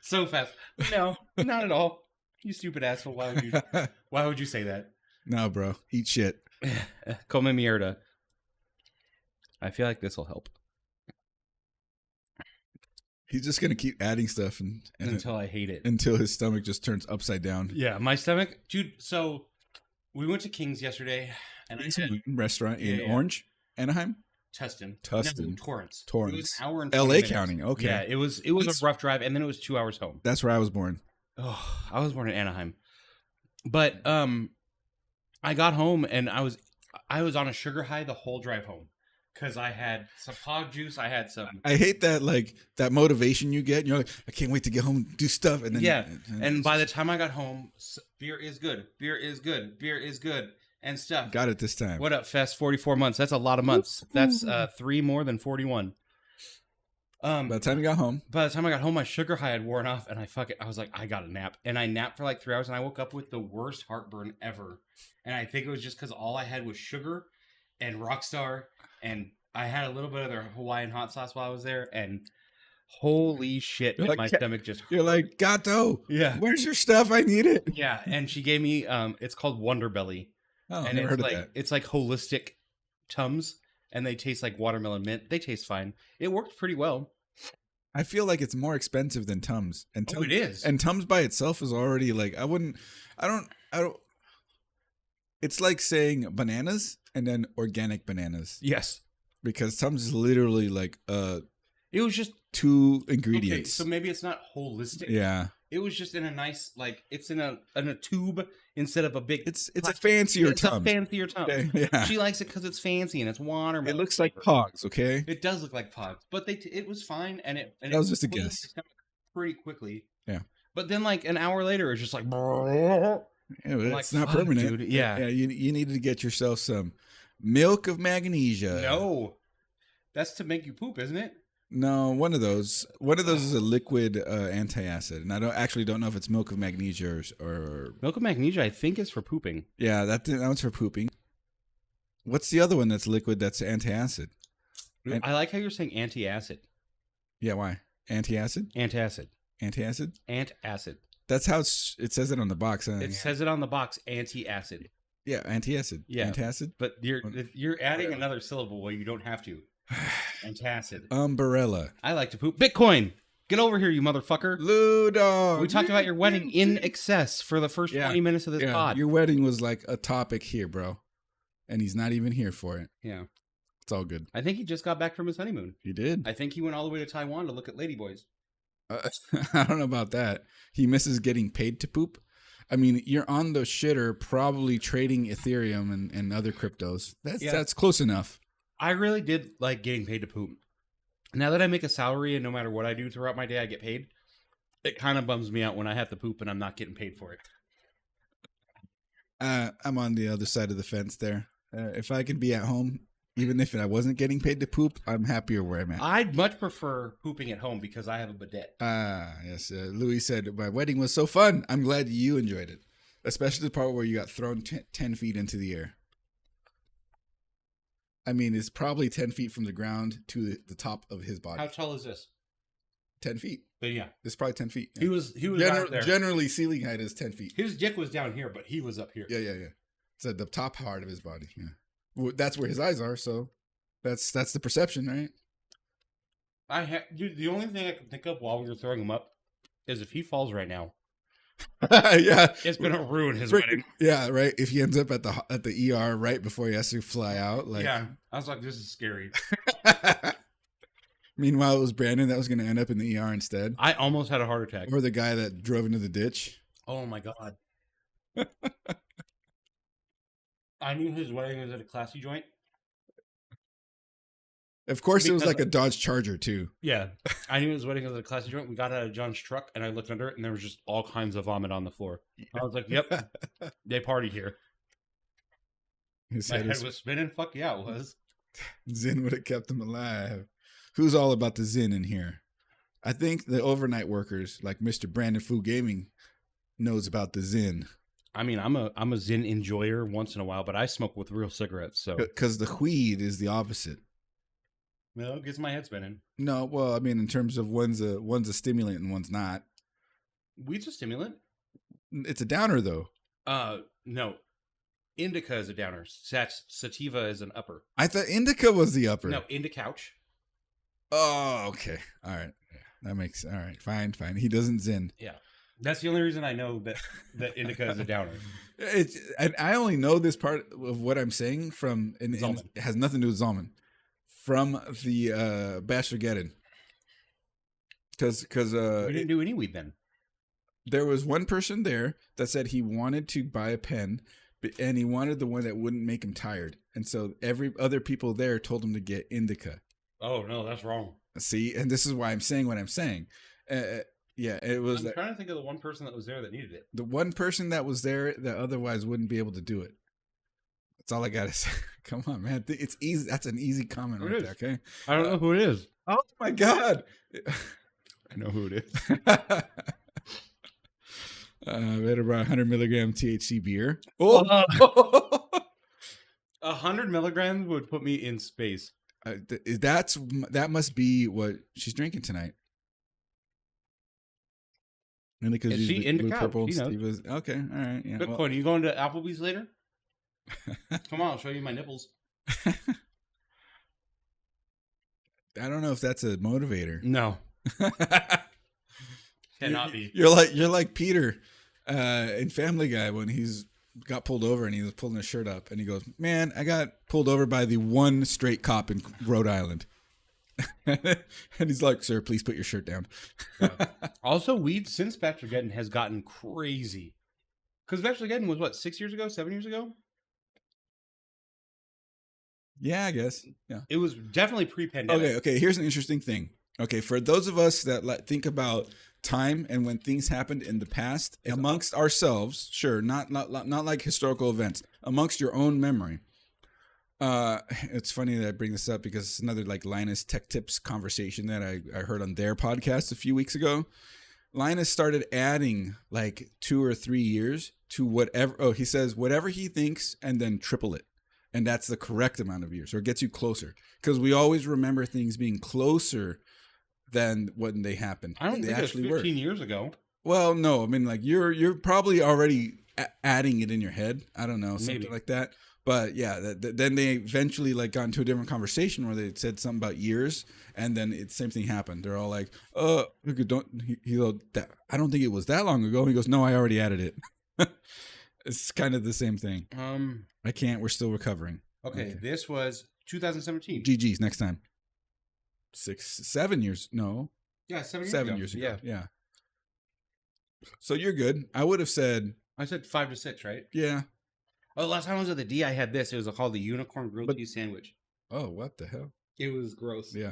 So fast. No, not at all. You stupid asshole. Why would you say that? No, bro. Eat shit. Come mierda. I feel like this will help. He's just gonna keep adding stuff until I hate it. Until his stomach just turns upside down. Yeah, my stomach, dude. So we went to King's yesterday, and I had restaurant in Orange, Anaheim, Tustin, no, Torrance. It was an hour and L.A. minutes. County. Okay, yeah, it was a rough drive, and then it was 2 hours home. That's where I was born. Oh, I was born in Anaheim, but I got home and I was on a sugar high the whole drive home. Because I had some hog juice, I had some. I hate that that motivation you get. You're like, I can't wait to get home and do stuff. And then and by the time I got home, beer is good, and stuff. Got it this time. What up, Fest? 44 months. That's a lot of months. That's 3 more than 41. By the time you got home, my sugar high had worn off, and I was like, I got a nap, and I napped for like 3 hours, and I woke up with the worst heartburn ever, and I think it was just because all I had was sugar and Rockstar. And I had a little bit of their Hawaiian hot sauce while I was there, and holy shit, my stomach just... You're like, Gato, yeah, where's your stuff? I need it. Yeah, and she gave me, it's called Wonder Belly. Oh, and never heard of that. It's like holistic Tums, and they taste like watermelon mint. They taste fine. It worked pretty well. I feel like it's more expensive than Tums. And it is. And Tums by itself is already like, I don't... It's like saying bananas and then organic bananas. Yes. Because Tums is literally like it was just 2 ingredients. Okay, so maybe it's not holistic. Yeah. It was just in a nice, like, it's in a tube instead of a big... It's a fancier Tums. It's a fancier Tums. Okay, yeah. She likes it because it's fancy and it's watermelon. It looks like Pogs, okay? It does look like Pogs. But it was fine, and it was just a guess. Pretty quickly. Yeah. But then, like, an hour later, it's just like... Yeah, but it's not permanent. Dude. Yeah. You needed to get yourself some milk of magnesia. No. That's to make you poop, isn't it? No, one of those. One of those is a liquid antacid, and I don't know if it's milk of magnesia or Milk of magnesia, I think, is for pooping. yeah, that one's for pooping. What's the other one that's liquid that's antacid? I like how you're saying antacid. Yeah, why? Antacid? Antacid. Antacid? Antacid. That's how it says it on the box. It says it on the box, anti-acid. Yeah, antacid. Yeah. Antacid? But you're adding another syllable where you don't have to. Antacid. Umbrella. I like to poop. Bitcoin! Get over here, you motherfucker. Ludo. We talked about your wedding in excess for the first 20 minutes of this pod. Your wedding was like a topic here, bro. And he's not even here for it. Yeah. It's all good. I think he just got back from his honeymoon. He did. I think he went all the way to Taiwan to look at ladyboys. I don't know about that. He misses getting paid to poop. I mean, you're on the shitter probably trading Ethereum and other cryptos. That's close enough. I really did like getting paid to poop. Now that I make a salary and no matter what I do throughout my day, I get paid, it kind of bums me out when I have to poop and I'm not getting paid for it. I'm on the other side of the fence there. If I can be at home, even if I wasn't getting paid to poop, I'm happier where I'm at. I'd much prefer pooping at home because I have a bidet. Yes. Louis said, my wedding was so fun. I'm glad you enjoyed it. Especially the part where you got thrown 10 feet into the air. I mean, it's probably 10 feet from the ground to the top of his body. How tall is this? 10 feet. But yeah. It's probably 10 feet. Yeah. He was right there. Generally, ceiling height is 10 feet. His dick was down here, but he was up here. Yeah. It's at the top part of his body. Yeah. Well, that's where his eyes are, so that's the perception, right? The only thing I can think of while we were throwing him up is if he falls right now. Yeah, it's gonna ruin his wedding. Yeah, right. If he ends up at the ER right before he has to fly out, like yeah, I was like, this is scary. Meanwhile, it was Brandon that was going to end up in the ER instead. I almost had a heart attack. Or the guy that drove into the ditch. Oh my god. I knew his wedding was at a classy joint. Of course, it was like a Dodge Charger, too. Yeah. I knew his wedding was at a classy joint. We got out of John's truck, and I looked under it, and there was just all kinds of vomit on the floor. I was like, yep, they party here. My head was spinning. Fuck yeah, it was. Zen would have kept him alive. Who's all about the Zen in here? I think the overnight workers, like Mr. Brandon Fu Gaming, knows about the Zen. I mean, I'm a Zen enjoyer once in a while, but I smoke with real cigarettes, so. Because the weed is the opposite. Well, it gets my head spinning. No, well, I mean, in terms of one's a stimulant and one's not. Weed's a stimulant. It's a downer, though. No. Indica is a downer. Sativa is an upper. I thought indica was the upper. No, couch. Oh, okay. All right. That makes all right. Fine. He doesn't Zen. Yeah. That's the only reason I know that indica is a downer. I only know this part of what I'm saying from, and it has nothing to do with Zalman, from the Bachelorgeddon. Because we didn't do any weed then. There was one person there that said he wanted to buy a pen, and he wanted the one that wouldn't make him tired. And so every other people there told him to get indica. Oh, no, that's wrong. See, and this is why I'm saying what I'm saying. Yeah, it was. I'm trying to think of the one person that was there that needed it. The one person that was there that otherwise wouldn't be able to do it. That's all I got to say. Come on, man. It's easy. That's an easy comment right there, okay? I don't know who it is. Oh, my God. I know who it is. Better about 100 milligram THC beer. Oh, 100 milligrams would put me in space. That must be what she's drinking tonight. And because is she into purple? Okay, all right. Yeah. Bitcoin, are you going to Applebee's later? Come on, I'll show you my nipples. I don't know if that's a motivator. No. Cannot be. You're like Peter in Family Guy when he's got pulled over and he was pulling his shirt up and he goes, "Man, I got pulled over by the one straight cop in Rhode Island." And he's like, "Sir, please put your shirt down." Also, weed since Bachelorgeddon has gotten crazy. Because Bachelorgeddon was what, 7 years ago? Yeah, I guess. Yeah. It was definitely pre-pandemic. Okay. Here's an interesting thing. Okay, for those of us that think about time and when things happened in the past amongst ourselves, sure, not like historical events, amongst your own memory. It's funny that I bring this up because it's another like Linus Tech Tips conversation that I heard on their podcast a few weeks ago. Linus started adding like 2 or 3 years to whatever. Oh, he says whatever he thinks and then triple it. And that's the correct amount of years, or it gets you closer. Because we always remember things being closer than when they happened. I don't they think it was 15 years ago. Well, no, I mean like you're probably already adding it in your head. I don't know, something like that. But yeah, then they eventually like got into a different conversation where they said something about years, and then the same thing happened. They're all like, he goes, I don't think it was that long ago. He goes, no, I already added it. It's kind of the same thing. I can't. We're still recovering. Okay, this was 2017. GG's next time. 7 years. No. Yeah, 7 years ago. Yeah. So you're good. I would have said. I said 5 to 6, right? Yeah. Oh, the last time I was at the D, I had this. It was called the Unicorn Grilled Cheese Sandwich. Oh, what the hell? It was gross. Yeah.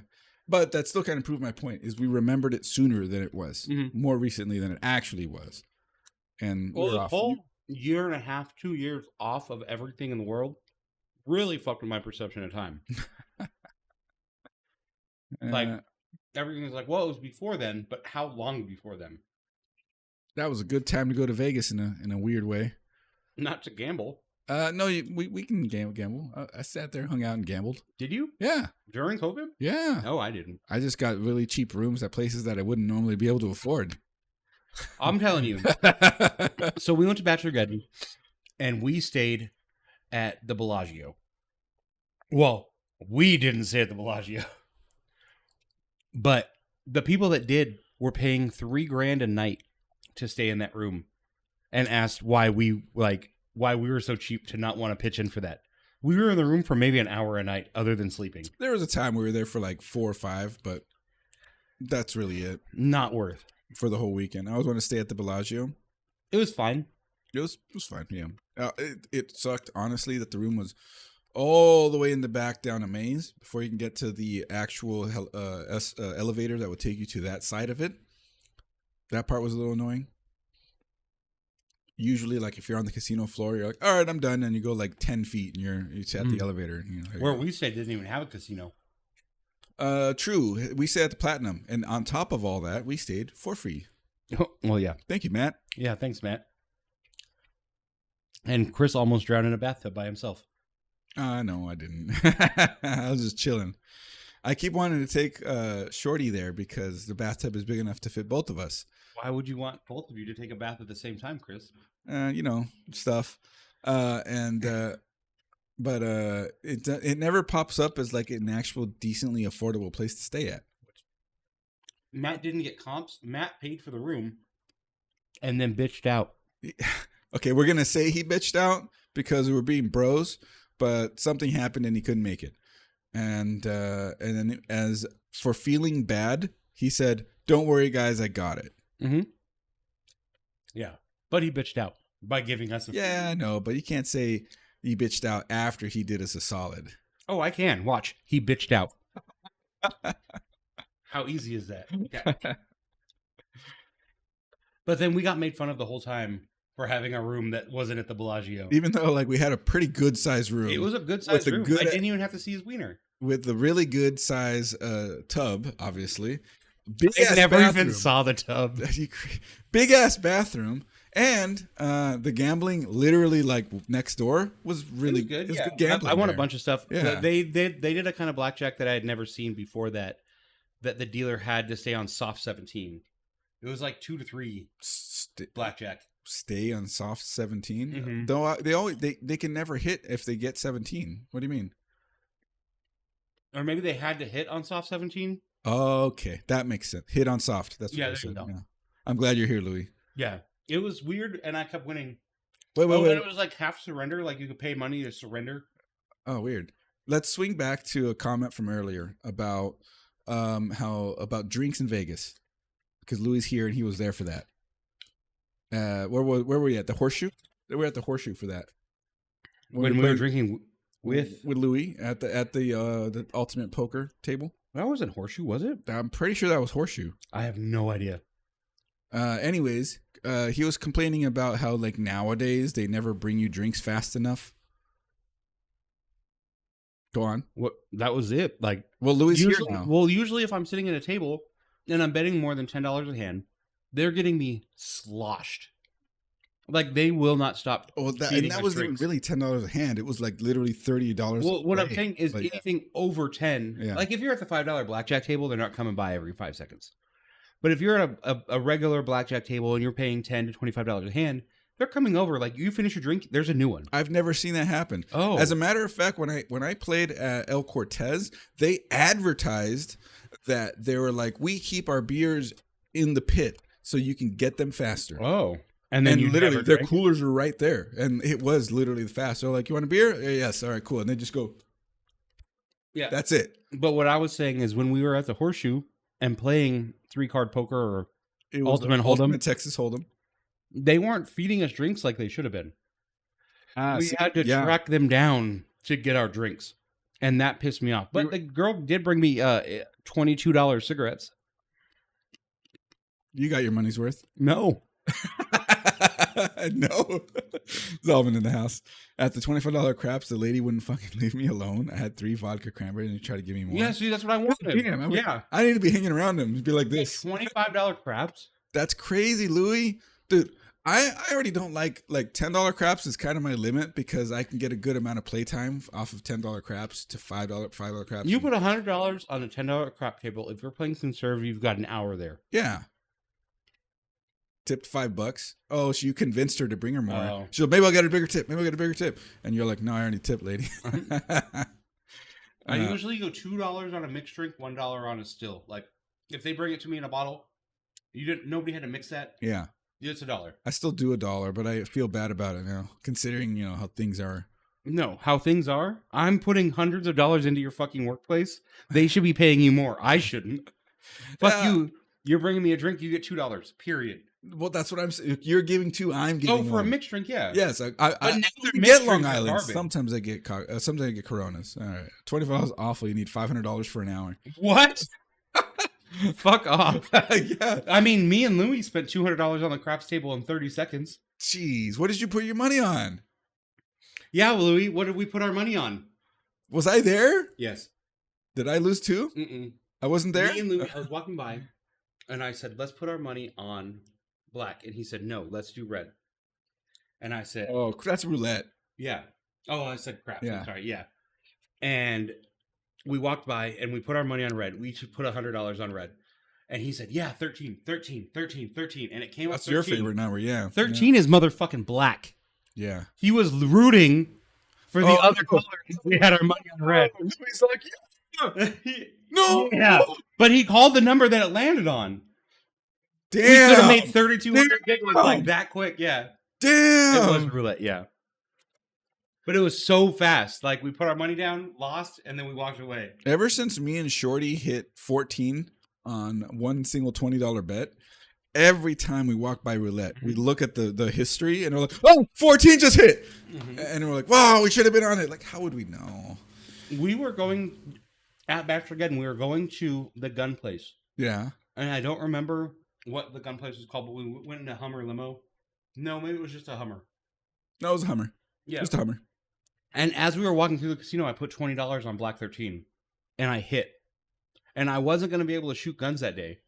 But that still kind of proved my point, is we remembered it sooner than it was. Mm-hmm. More recently than it actually was. And well, the whole year and a half, 2 years off of everything in the world really fucked with my perception of time. Like, everything was like, well, it was before then, but how long before then? That was a good time to go to Vegas in a weird way. Not to gamble. No, we can gamble. I sat there, hung out, and gambled. Did you? Yeah. During COVID? Yeah. No, I didn't. I just got really cheap rooms at places that I wouldn't normally be able to afford. I'm telling you. So we went to Bachelor Garden, and we stayed at the Bellagio. Well, we didn't stay at the Bellagio. But the people that did were paying $3,000 a night to stay in that room, and asked why we were so cheap to not want to pitch in for that. We were in the room for maybe an hour a night other than sleeping. There was a time we were there for like 4 or 5, but that's really it. Not worth. For the whole weekend. I always want to stay at the Bellagio. It was fine. It was fine, yeah. It sucked, honestly, that the room was all the way in the back down a maze before you can get to the actual elevator that would take you to that side of it. That part was a little annoying. Usually, like if you're on the casino floor, you're like, all right, I'm done. And you go like 10 feet and you're at the elevator. You know, where we stayed didn't even have a casino. True. We stayed at the Platinum. And on top of all that, we stayed for free. Oh, well, yeah. Thank you, Matt. Yeah, thanks, Matt. And Chris almost drowned in a bathtub by himself. No, I didn't. I was just chilling. I keep wanting to take Shorty there because the bathtub is big enough to fit both of us. Why would you want both of you to take a bath at the same time, Chris? Stuff. But it never pops up as like an actual decently affordable place to stay at. Matt didn't get comps. Matt paid for the room and then bitched out. Okay, we're going to say he bitched out because we were being bros, but something happened and he couldn't make it. And then as for feeling bad, he said, "Don't worry, guys, I got it." Mm-hmm. Yeah, but he bitched out by giving us a Yeah, I know, but you can't say he bitched out after he did us a solid. Oh, I can. Watch. He bitched out. How easy is that? Yeah. But then we got made fun of the whole time for having a room that wasn't at the Bellagio. Even though like we had a pretty good size room. It was a good size room. I didn't even have to see his wiener. With the really good size tub, obviously. I never even saw the tub. Big ass bathroom. And the gambling literally like next door was really good. It was good gambling. I won a bunch of stuff. Yeah. They did a kind of blackjack that I had never seen before that the dealer had to stay on soft 17. It was like 2 to 3 blackjack. Stay on soft 17? Mm-hmm. Though they can never hit if they get 17. What do you mean? Or maybe they had to hit on soft 17. Okay, that makes sense. Hit on soft. That's what I said. Yeah. I'm glad you're here, Louis. Yeah, it was weird, and I kept winning. Wait. And it was like half surrender, like you could pay money to surrender. Oh, weird. Let's swing back to a comment from earlier about about drinks in Vegas, because Louis here and he was there for that. Where were we at the Horseshoe? We were at the Horseshoe for that. When we were drinking with Louis at the ultimate poker table. That wasn't Horseshoe, was it? I'm pretty sure that was Horseshoe. I have no idea. Anyways, he was complaining about how like nowadays they never bring you drinks fast enough. Go on. What that was it. Like, Well, Louis here usually, now. well, usually if I'm sitting at a table and I'm betting more than $10 a hand, they're getting me sloshed. Like, they will not stop. Oh, feeding that us wasn't even drinks. really $10 a hand. It was like literally $30. Well, what I'm a saying is But yeah. anything over 10. Yeah. Like, if you're at the $5 blackjack table, they're not coming by every 5 seconds. But if you're at a regular blackjack table and you're paying $10 to $25 a hand, they're coming over. Like, you finish your drink, there's a new one. I've never seen that happen. Oh. As a matter of fact, when I played at El Cortez, they advertised that they were like, we keep our beers in the pit so you can get them faster. Oh. And then you literally, never their drank? coolers were right there. And it was literally fast. So like, you want a beer? Yes. All right, cool. And they just go, Yeah. that's it. But what I was saying is when we were at the Horseshoe and playing 3-card poker or It was Ultimate Hold'em. Texas Hold'em. they weren't feeding us drinks like they should have been. We had to yeah. track them down to get our drinks. And that pissed me off. But the girl did bring me $22 cigarettes. You got your money's worth. No. No. Zalman in the house. At the $25 craps, the lady wouldn't fucking leave me alone. I had 3 vodka cranberries and she tried to give me more. Yeah, see, that's what I wanted. Damn, yeah. I need to be hanging around him. Be like this. $25 craps. That's crazy, Louis. Dude, I already don't like $10 craps is kind of my limit because I can get a good amount of playtime off of $10 craps to $5 craps. You put $100 on a $10 crap table. If you're playing conservative, you've got an hour there. Yeah. Tipped $5. Oh, so you convinced her to bring her more. Oh. She'll maybe I'll get a bigger tip. Maybe I'll get a bigger tip. And you're like, no, I already tipped, lady. I usually go $2 on a mixed drink, $1 on a still. Like if they bring it to me in a bottle, nobody had to mix that. Yeah. It's $1. I still do $1, but I feel bad about it now, considering how things are. No, how things are. I'm putting hundreds of dollars into your fucking workplace. They should be paying you more. I shouldn't. Fuck you. You're bringing me a drink. You get $2. Period. Well, that's what I'm saying. You're giving 2. I'm giving. Oh, for one. a mixed drink, yeah. Yes, I now they're get mixed Long drinks are Island. garbage. Sometimes I get Coronas. All right, $25 awful. You need $500 for an hour. What? Fuck off. Yeah. I mean, me and Louis spent $200 on the craps table in 30 seconds. Jeez, what did you put your money on? Yeah, Louis, what did we put our money on? Was I there? Yes. Did I lose too? Mm-mm. I wasn't there. Me and Louis, I was walking by, and I said, let's put our money on black. And he said, no, let's do red. And I said, Oh, that's roulette. yeah. Oh, I said crap. Yeah. I'm sorry. Yeah. And we walked by, and we put our money on red. We each put $100 on red. And he said, yeah, 13. And it came That's up 13. your favorite number, yeah. 13 is motherfucking black. Yeah. He was rooting for the Oh, other color. We had our money on red. He's like, no. Yeah. But he called the number that it landed on. Damn. We could have made 3,200 giggles like that quick. Yeah. Damn. It was roulette. Yeah. But it was so fast. Like we put our money down, lost, and then we walked away. Ever since me and Shorty hit 14 on one single $20 bet, every time we walk by roulette, we look at the history and we're like, oh, 14 just hit. And we're like, wow, we should have been on it. Like, how would we know? We were going at Bachelor Again. We were going to the gun place. Yeah. And I don't remember what the gun place was called, but we went in a Hummer limo. No, maybe it was just a Hummer. No, it was a Hummer. Yeah. Just a Hummer. And as we were walking through the casino, I put $20 on Black 13. And I hit. And I wasn't going to be able to shoot guns that day.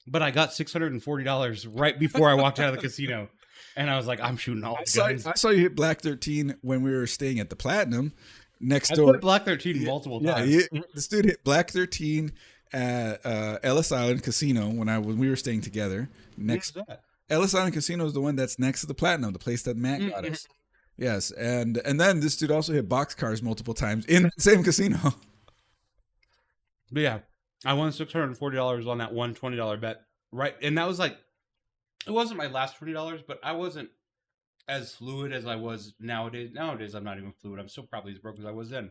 But I got $640 right before I walked out of the casino. And I was like, I'm shooting all the guns. I saw you hit Black 13 when we were staying at the Platinum next I door. put Black 13 multiple times. Yeah, this dude hit Black 13 at Ellis Island Casino when we were staying together. Next, Ellis Island Casino is the one that's next to the Platinum, the place that Matt got us. Yes, and then this dude also hit boxcars multiple times in the same casino. But yeah, I won $640 on that one $20 bet. Right, and that was like, it wasn't my last $20, but I wasn't as fluid as I was nowadays. Nowadays, I'm not even fluid. I'm still probably as broke as I was then.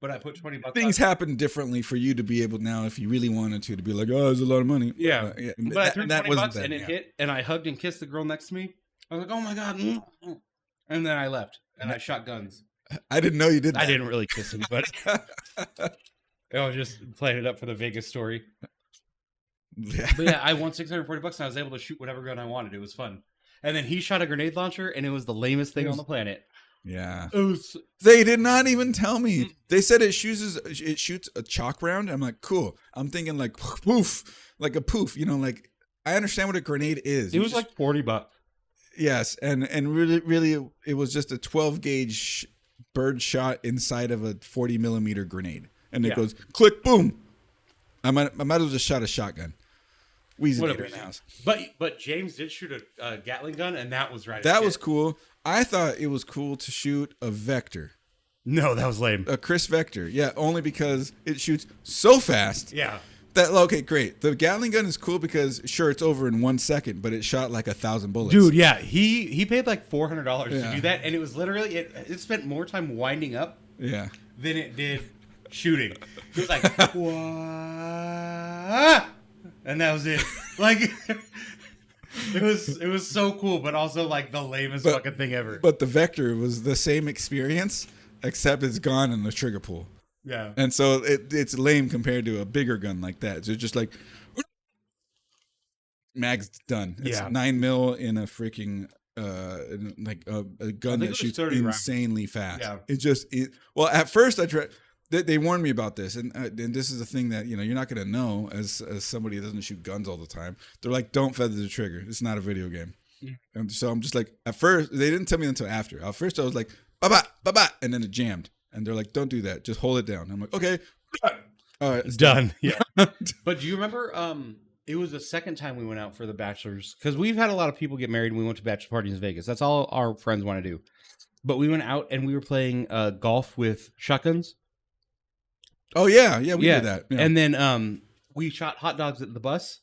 But I put $20. Things happen differently for you to be able now, if you really wanted to be like, oh, there's a lot of money. Yeah, but I threw $20 that, and it hit, and I hugged and kissed the girl next to me. I was like, oh my God. And then I left, and I shot guns. I didn't know you did that. I didn't really kiss anybody. I was just playing it up for the Vegas story. Yeah. But yeah, I won $640 and I was able to shoot whatever gun I wanted. It was fun. And then he shot a grenade launcher and it was the lamest thing on the planet. Yeah. It was They did not even tell me. They said it shoots a chalk round. I'm like, cool. I'm thinking like poof, like a poof. Like I understand what a grenade is. it was like $40. Yes, and really, it was just a 12 gauge bird shot inside of a 40 millimeter grenade, and it goes click, boom. I might as well just shot a shotgun. Weezenator in the house. But James did shoot a Gatling gun, and that was right. That was cool. I thought it was cool to shoot a Vector. No, that was lame. A Chris Vector. Yeah, only because it shoots so fast. Yeah. Okay, great. The Gatling gun is cool because sure it's over in 1 second, but it shot like 1,000 bullets. Dude, yeah, he paid like $400 to do that, and it was literally it spent more time winding up Yeah. than it did shooting. It was like what? And that was it. Like it was so cool, but also like the lamest fucking thing ever. But the Vector was the same experience, except it's gone in the trigger pull. Yeah. And so it's lame compared to a bigger gun like that. So it's just like mag's done. It's 9 mil in a freaking like a gun that shoots insanely fast. Yeah. Well, at first I tried. They warned me about this, and this is the thing that you're not going to know as somebody that doesn't shoot guns all the time. They're like, don't feather the trigger. It's not a video game. Yeah. And so I'm just like, at first they didn't tell me until after. At first I was like, ba-ba, and then it jammed. And they're like, don't do that. Just hold it down. I'm like, okay. All right. It's done. Yeah. But do you remember, it was the second time we went out for the bachelors. Because we've had a lot of people get married and we went to bachelor parties in Vegas. That's all our friends want to do. But we went out and we were playing golf with shotguns. Oh, yeah. Yeah, we did that. Yeah. And then we shot hot dogs at the bus.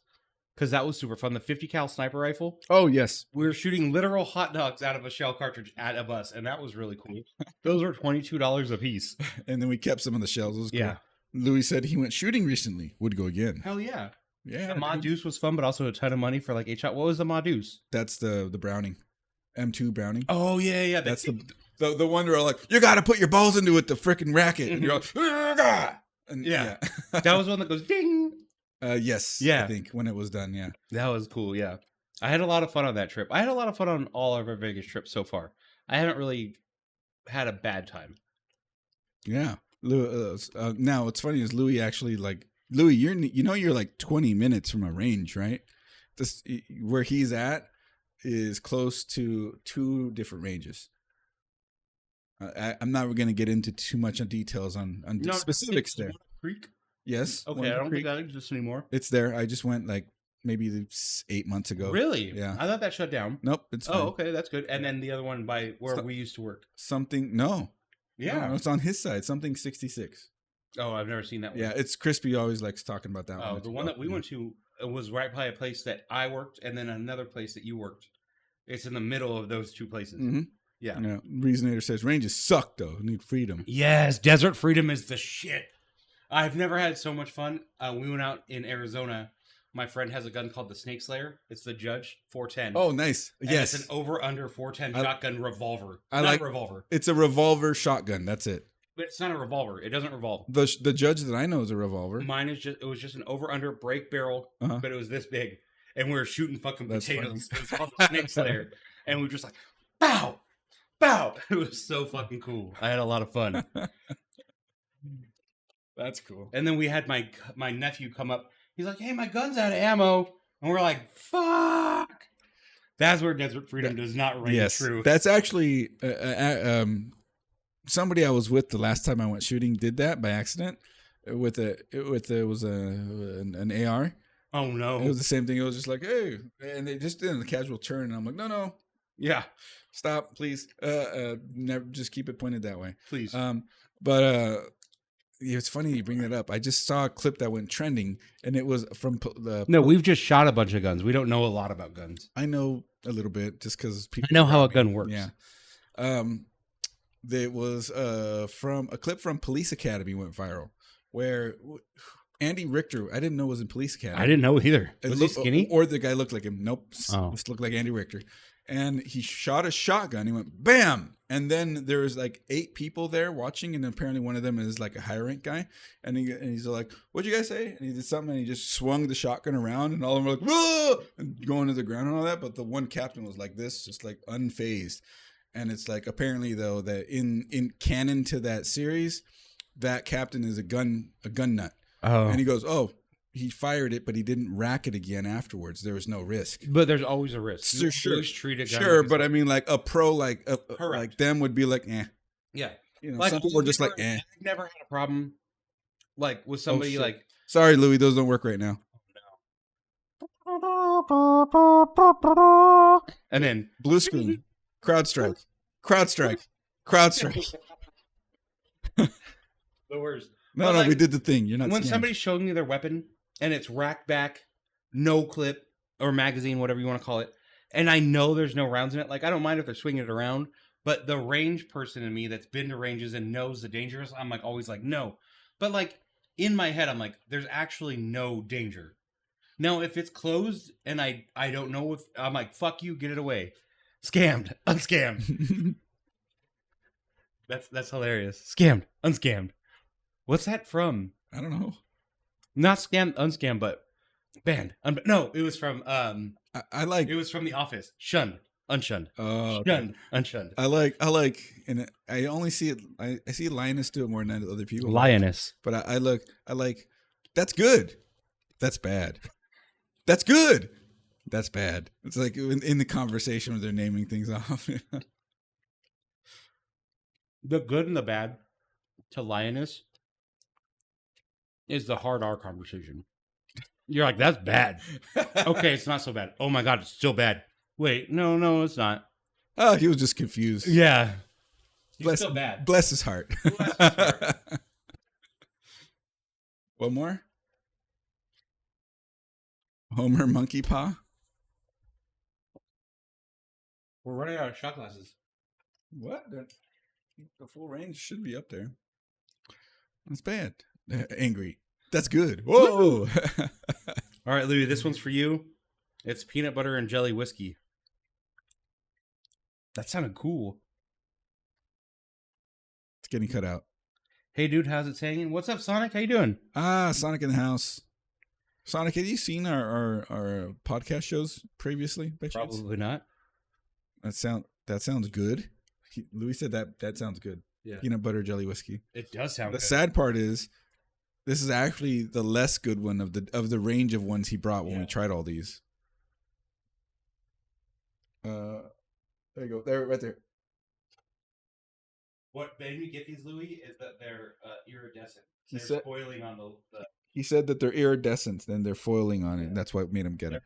Because that was super fun. The 50 cal sniper rifle. Oh, yes. We were shooting literal hot dogs out of a shell cartridge at a bus. And that was really cool. Those were $22 a piece. And then we kept some of the shells. It was cool. Yeah. Louis said he went shooting recently. Would go again. Hell yeah. Yeah. The Ma Deuce was fun, but also a ton of money for like 8 shot. What was the Ma Deuce? That's the Browning. M2 Browning. Oh, yeah, yeah. That's the one where like, you got to put your balls into it, the freaking racket. And you're like, and, yeah. That was one that goes ding. Yes. Yeah. I think when it was done. Yeah. That was cool. Yeah. I had a lot of fun on that trip. I had a lot of fun on all of our Vegas trips so far. I haven't really had a bad time. Yeah. Now what's funny is Louis actually Louis, you're like 20 minutes from a range, right? This where he's at is close to 2 different ranges. I'm not going to get into too much details on specifics there. Creek? Yes. Okay, I don't think that exists anymore. It's there. I just went like maybe 8 months ago. Really? Yeah. I thought that shut down. Nope. It's fine. Oh, okay, that's good. And then the other one by where we used to work. No. Yeah. No, it's on his side. Something 66. Oh, I've never seen that one. Yeah, it's Crispy always likes talking about that one. Oh, the one that we went to was right by a place that I worked and then another place that you worked. It's in the middle of those 2 places. Mm-hmm. Yeah. Reasonator says ranges suck though. Need freedom. Yes, desert freedom is the shit. I've never had so much fun. We went out in Arizona. My friend has a gun called the Snake Slayer. It's the Judge 410. Oh, nice. And yes. It's an over-under 410 shotgun revolver. Revolver. It's a revolver shotgun. That's it. But it's not a revolver. It doesn't revolve. The Judge that I know is a revolver. Mine is it was just an over-under break barrel, but it was this big. And we were shooting fucking potatoes. It was called the Snake Slayer. And we were just like, pow! Pow! It was so fucking cool. I had a lot of fun. That's cool. And then we had my nephew come up. He's like, hey, my gun's out of ammo. And we're like, fuck. That's where desert freedom does not ring true. That's actually somebody I was with the last time I went shooting did that by accident. It was an AR. Oh, no. It was the same thing. It was just like, hey. And they just did a casual turn. And I'm like, no. Yeah. Stop, please. Never just keep it pointed that way. Please. It's funny you bring that up. I just saw a clip that went trending, and it was from the. No, we've just shot a bunch of guns. We don't know a lot about guns. I know a little bit just because people. I know how a gun works. Yeah. There was from a clip from Police Academy went viral, where Andy Richter. I didn't know was in Police Academy. I didn't know either. Was he skinny? Or the guy looked like him. Nope. Oh. Just looked like Andy Richter. And he shot a shotgun. He went bam, and then there was like 8 people there watching, and apparently one of them is like a high rank guy. And he's like, "What'd you guys say?" And he did something, and he just swung the shotgun around, and all of them were like, "Whoa!" and going to the ground and all that. But the one captain was like this, just like unfazed. And it's like apparently though that in canon to that series, that captain is a gun nut. Oh. And he goes, "Oh, he fired it, but he didn't rack it again afterwards. There was no risk." But there's always a risk. Sure. Always treat a gun Sure, like but I mean, like a pro, like them would be like, eh. Yeah. You know, Like, some people are just like, eh. I've never had a problem, like with somebody like. Sorry, Louis, those don't work right now. And then blue screen, CrowdStrike. The worst. No, we did the thing. You're not. When scammed. somebody's showing me their weapon and it's rack back, no clip or magazine, whatever you want to call it, and I know there's no rounds in it, like I don't mind if they're swinging it around, but the range person in me that's been to ranges and knows the dangers, I'm like always like no, but like in my head I'm like there's actually no danger. Now if it's closed and I don't know if I'm like fuck you, get it away, scammed, unscammed. That's hilarious. Scammed, unscammed. What's that from? I don't know. Not scam, unscam, but banned. No, it was from. I like. It was from The Office. Shunned, unshunned. Oh, Shunned, unshunned. I like, and I only see it. I see Linus do it more than other people. Lioness. But I like. That's good. That's bad. That's good. That's bad. It's like in the conversation when they're naming things off. The good and the bad to lioness is the hard R conversation. You're like, that's bad. Okay, it's not so bad. Oh my God, it's still bad. Wait, no, it's not. Oh, he was just confused. Yeah. He's still bad. Bless his heart. One more? Homer Monkey Paw? We're running out of shot glasses. What? The full range should be up there. That's bad. Angry. That's good. Whoa. All right, Louis, this one's for you. It's peanut butter and jelly whiskey. That sounded cool. It's getting cut out. Hey, dude, how's it hanging? What's up, Sonic? How you doing? Sonic in the house. Sonic, have you seen our podcast shows previously? By chance? Probably not. That sounds good. Louis said that sounds good. Yeah. Peanut butter jelly whiskey. It does sound The good. sad part is this is actually the less good one of the range of ones he brought when we tried all these. There you go. There, right there. What made me get these, Louis, is that they're iridescent. He They're said- spoiling on the He said that they're iridescent, then they're foiling on it, and that's what made him get it.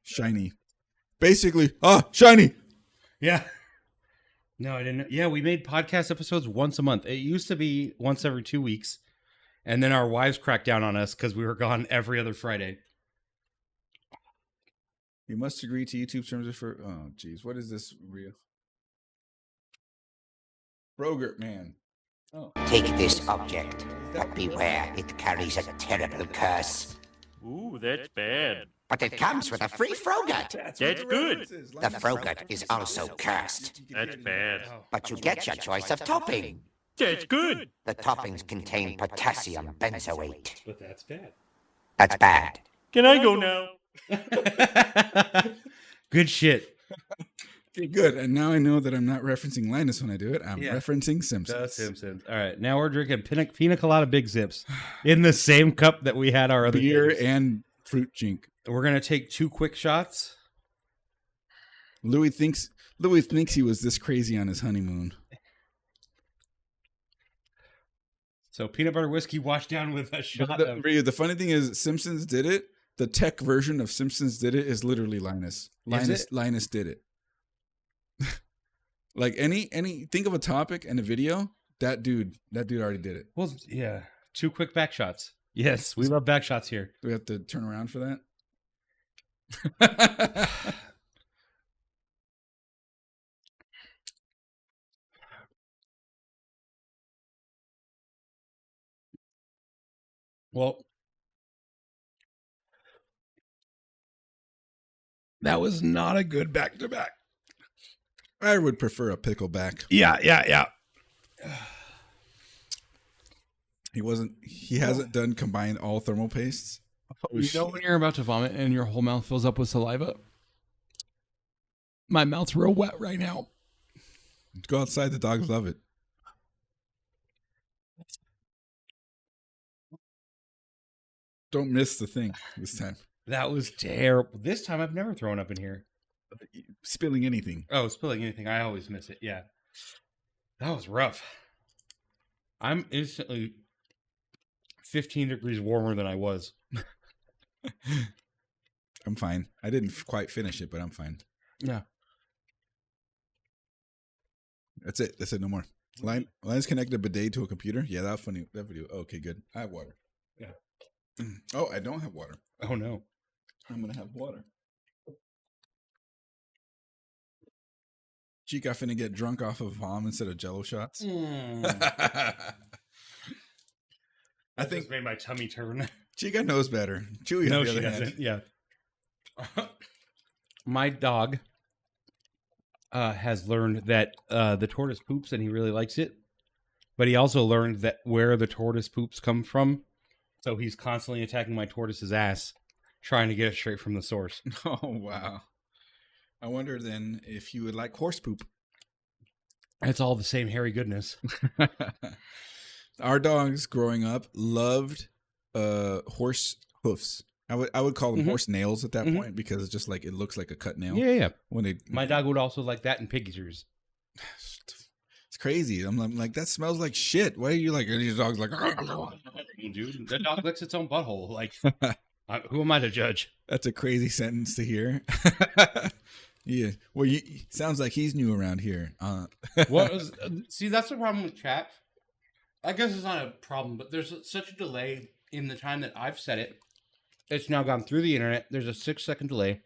Shiny. Basically, shiny. Yeah. No, I didn't. Yeah, we made podcast episodes once a month. It used to be once every 2 weeks. And then our wives cracked down on us because we were gone every other Friday. You must agree to YouTube terms of for. Oh, geez, what is this real? Brogert man. Oh. Take this object, but beware, it carries a terrible curse. Ooh, that's bad. But it comes with a free Frogurt. That's good. The Frogurt is also cursed, That's bad. but you get your choice of topping. That's good. The toppings contain potassium benzoate. But that's bad. That's bad. Can I go now? Good shit. Okay, good. And now I know that I'm not referencing Linus when I do it. I'm referencing Simpsons. The Simpsons. All right, now we're drinking pina colada big zips in the same cup that we had our other Beer things. and fruit drink. We're gonna take 2 quick shots. Louis thinks he was this crazy on his honeymoon. So peanut butter whiskey washed down with a shot of... The funny thing is, Simpsons did it. The tech version of Simpsons did it is literally Linus. Linus did it. Like any think of a topic and a video, that dude already did it. Well, yeah. 2 quick back shots. Yes, we love back shots here. Do we have to turn around for that? Well, that was not a good back-to-back. I would prefer a pickleback. Yeah. He hasn't done combined all thermal pastes. You know when you're about to vomit and your whole mouth fills up with saliva? My mouth's real wet right now. Go outside. The dogs love it. Don't miss the thing this time. That was terrible. This time I've never thrown up in here. Spilling anything. Oh, spilling anything. I always miss it. Yeah. That was rough. I'm instantly 15 degrees warmer than I was. I'm fine. I didn't quite finish it, but I'm fine. Yeah. That's it. That's it. No more. Lines connected a bidet to a computer. Yeah, that was funny. That video. Okay, good. I have water. Yeah. Oh, I don't have water. Oh, no. I'm going to have water. Chica finna get drunk off of Vom instead of Jello shots. I think made my tummy turn. Chica knows better. Chewy, No, on the she other doesn't. hand. Yeah. My dog has learned that the tortoise poops and he really likes it. But he also learned that where the tortoise poops come from. So he's constantly attacking my tortoise's ass, trying to get it straight from the source. Oh, wow. I wonder then if you would like horse poop. It's all the same hairy goodness. Our dogs growing up loved horse hoofs. I would call them horse nails at that point because it's just like it looks like a cut nail. Yeah. When they My dog would also like that in piggy's ears. It's crazy. I'm like, that smells like shit. Why are you like? Are these dogs like? Dude, the dog licks its own butthole. Like, who am I to judge? That's a crazy sentence to hear. Yeah. Well, sounds like he's new around here. See, that's the problem with chat. I guess it's not a problem, but there's such a delay in the time that I've said it. It's now gone through the internet. There's a 6-second delay.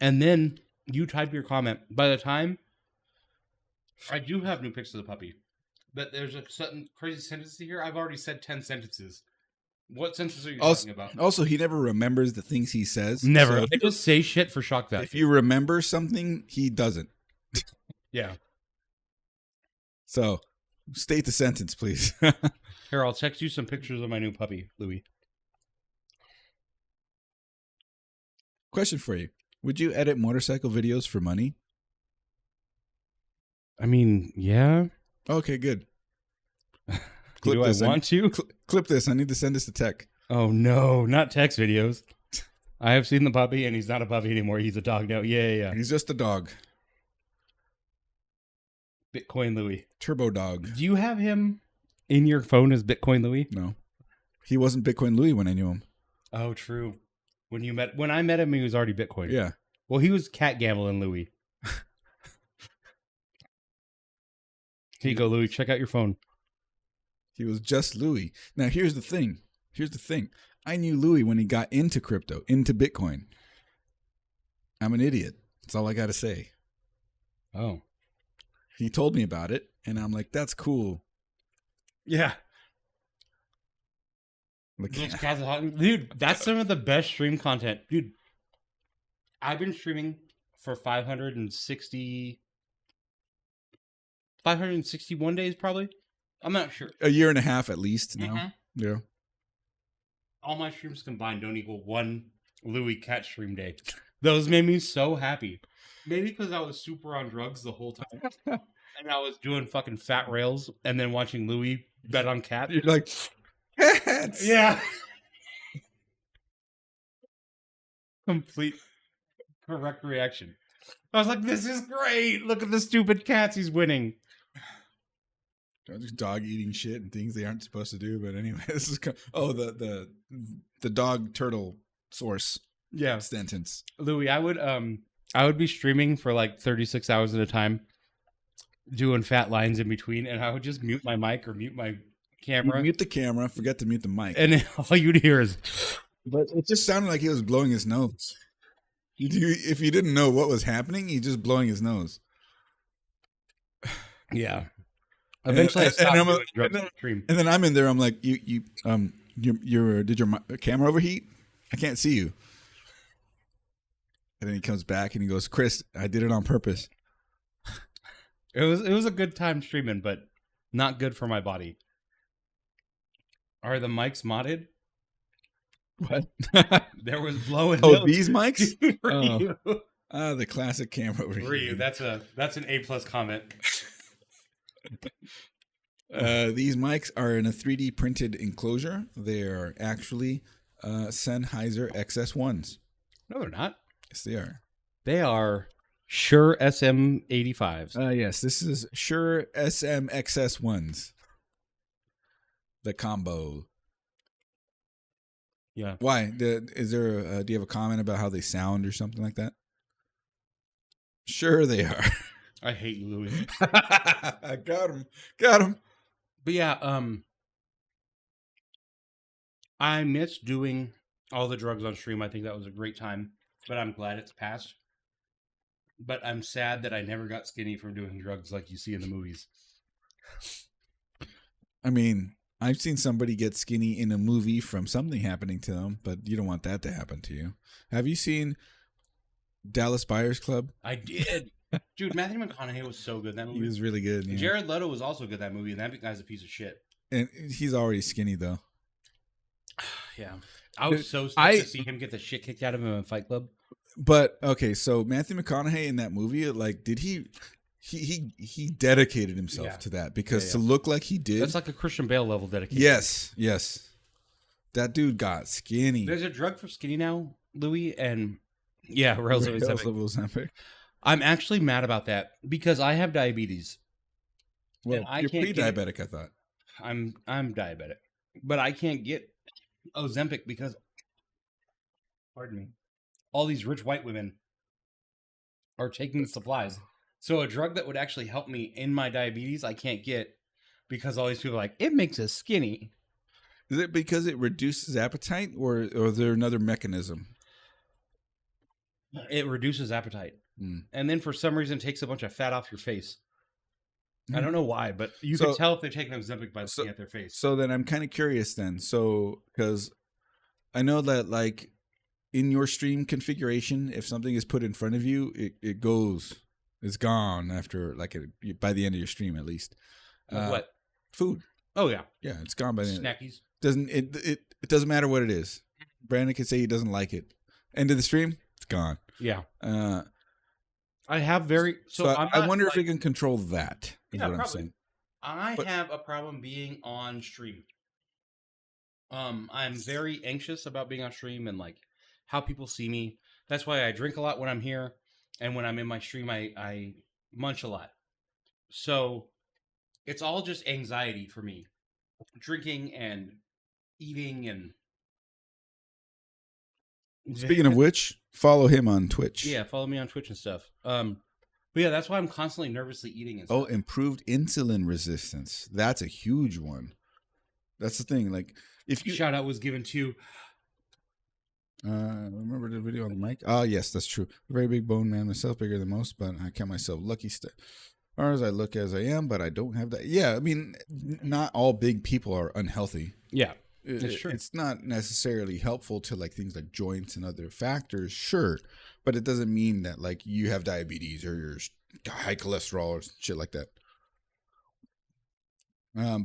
And then you type your comment. By the time I do have new pics of the puppy, but there's a certain crazy sentence here. I've already said 10 sentences. What sentences are you talking about? Also, he never remembers the things he says. Never. So I just say shit for shock value. if you remember something, he doesn't. Yeah. So, state the sentence, please. Here, I'll text you some pictures of my new puppy, Louie. Question for you. Would you edit motorcycle videos for money? I mean, yeah. Okay, good. Do I want to? Clip this. I need to send this to tech. Oh, no. Not text videos. I have seen the puppy, and he's not a puppy anymore. He's a dog now. Yeah. He's just a dog. Bitcoin Louie. Turbo dog. Do you have him in your phone as Bitcoin Louie? No. He wasn't Bitcoin Louie when I knew him. Oh, true. When I met him, he was already Bitcoin. Yeah. Well, he was cat gambling Louie. Here you go, Louie. Check out your phone. He was just Louie. Now, here's the thing. I knew Louie when he got into crypto, into Bitcoin. I'm an idiot. That's all I got to say. Oh. He told me about it, and I'm like, that's cool. Yeah. Like, Dude, that's some of the best stream content. Dude, I've been streaming for 561 days, probably. I'm not sure. a year and a half at least now. Mhm. Yeah. All my streams combined don't equal one Louie cat stream day. Those made me so happy. Maybe because I was super on drugs the whole time. And I was doing fucking fat rails and then watching Louie bet on cats. You're like, cats! Yeah. Complete correct reaction. I was like, this is great. Look at the stupid cats he's winning. Just dog eating shit and things they aren't supposed to do. But anyway, this is the dog turtle source Yeah. sentence. Louie, I would be streaming for like 36 hours at a time, doing fat lines in between, and I would just mute my mic or mute my camera. Mute the camera. Forget to mute the mic. And then all you'd hear is, But it just sounded like he was blowing his nose. If you didn't know what was happening, he's just blowing his nose. yeah. Eventually, I stopped doing drugs on stream. And then I'm in there. I'm like, did your camera overheat? I can't see you. And then he comes back and he goes, Chris, I did it on purpose. It was a good time streaming, but not good for my body. Are the mics modded? What? There was blowing. Oh, these mics? For you. The classic camera Ryu, reading. that's an A+ comment. These mics are in a 3D printed enclosure. They are actually Sennheiser XS1s. No, they're not. Yes, they are. They are Shure SM85s. Yes, this is Shure SM XS1s. The combo. Yeah. Why? Is there? Do you have a comment about how they sound or something like that? Sure, they are. I hate you, Louis. I got him. But yeah, I miss doing all the drugs on stream. I think that was a great time, but I'm glad it's passed. But I'm sad that I never got skinny from doing drugs like you see in the movies. I mean, I've seen somebody get skinny in a movie from something happening to them, but you don't want that to happen to you. Have you seen Dallas Buyers Club? I did. Dude, Matthew McConaughey was so good in that movie. He was really good. Yeah. Jared Leto was also good in that movie, and that guy's a piece of shit. And he's already skinny, though. Yeah. I was so stoked to see him get the shit kicked out of him in Fight Club. But, okay, so Matthew McConaughey in that movie, like, did he dedicated himself to that, because to look like he did. That's like a Christian Bale level dedication. Yes. That dude got skinny. There's a drug for skinny now, Louis, and yeah, Ozempic. I'm actually mad about that because I have diabetes. Well, you're pre-diabetic, I thought. I'm diabetic, but I can't get Ozempic because, pardon me, all these rich white women are taking the supplies. So a drug that would actually help me in my diabetes, I can't get because all these people are like, it makes us skinny. Is it because it reduces appetite, or is there another mechanism? It reduces appetite. And then for some reason takes a bunch of fat off your face. I don't know why, but you can tell if they're taking Ozempic by looking at their face. So then I'm kind of curious then. So, because I know that, like, in your stream configuration, if something is put in front of you, it's gone after, like, by the end of your stream, at least. What? Food. Oh, yeah. Yeah, it's gone by the end. Snackies. It doesn't matter what it is. Brandon can say he doesn't like it. End of the stream, it's gone. Yeah. I have very... So I wonder if we can control that, is what probably. I'm saying. I have a problem being on stream. I'm very anxious about being on stream and, like, how people see me. That's why I drink a lot when I'm here. And when I'm in my stream, I munch a lot. So it's all just anxiety for me. Drinking and eating and... Speaking of which, follow him on Twitch. Yeah, follow me on Twitch and stuff. But yeah, that's why I'm constantly nervously eating and stuff. Oh, improved insulin resistance. That's a huge one. That's the thing. Like, if you shout out was given to... remember the video on the mic? Oh, yes, that's true. Very big bone man myself, bigger than most, but I count myself lucky. As far as I look as I am, but I don't have that. Yeah, I mean, not all big people are unhealthy. Yeah. It's true. It's not necessarily helpful to, like, things like joints and other factors, sure, but it doesn't mean that, like, you have diabetes or you're high cholesterol or shit like that.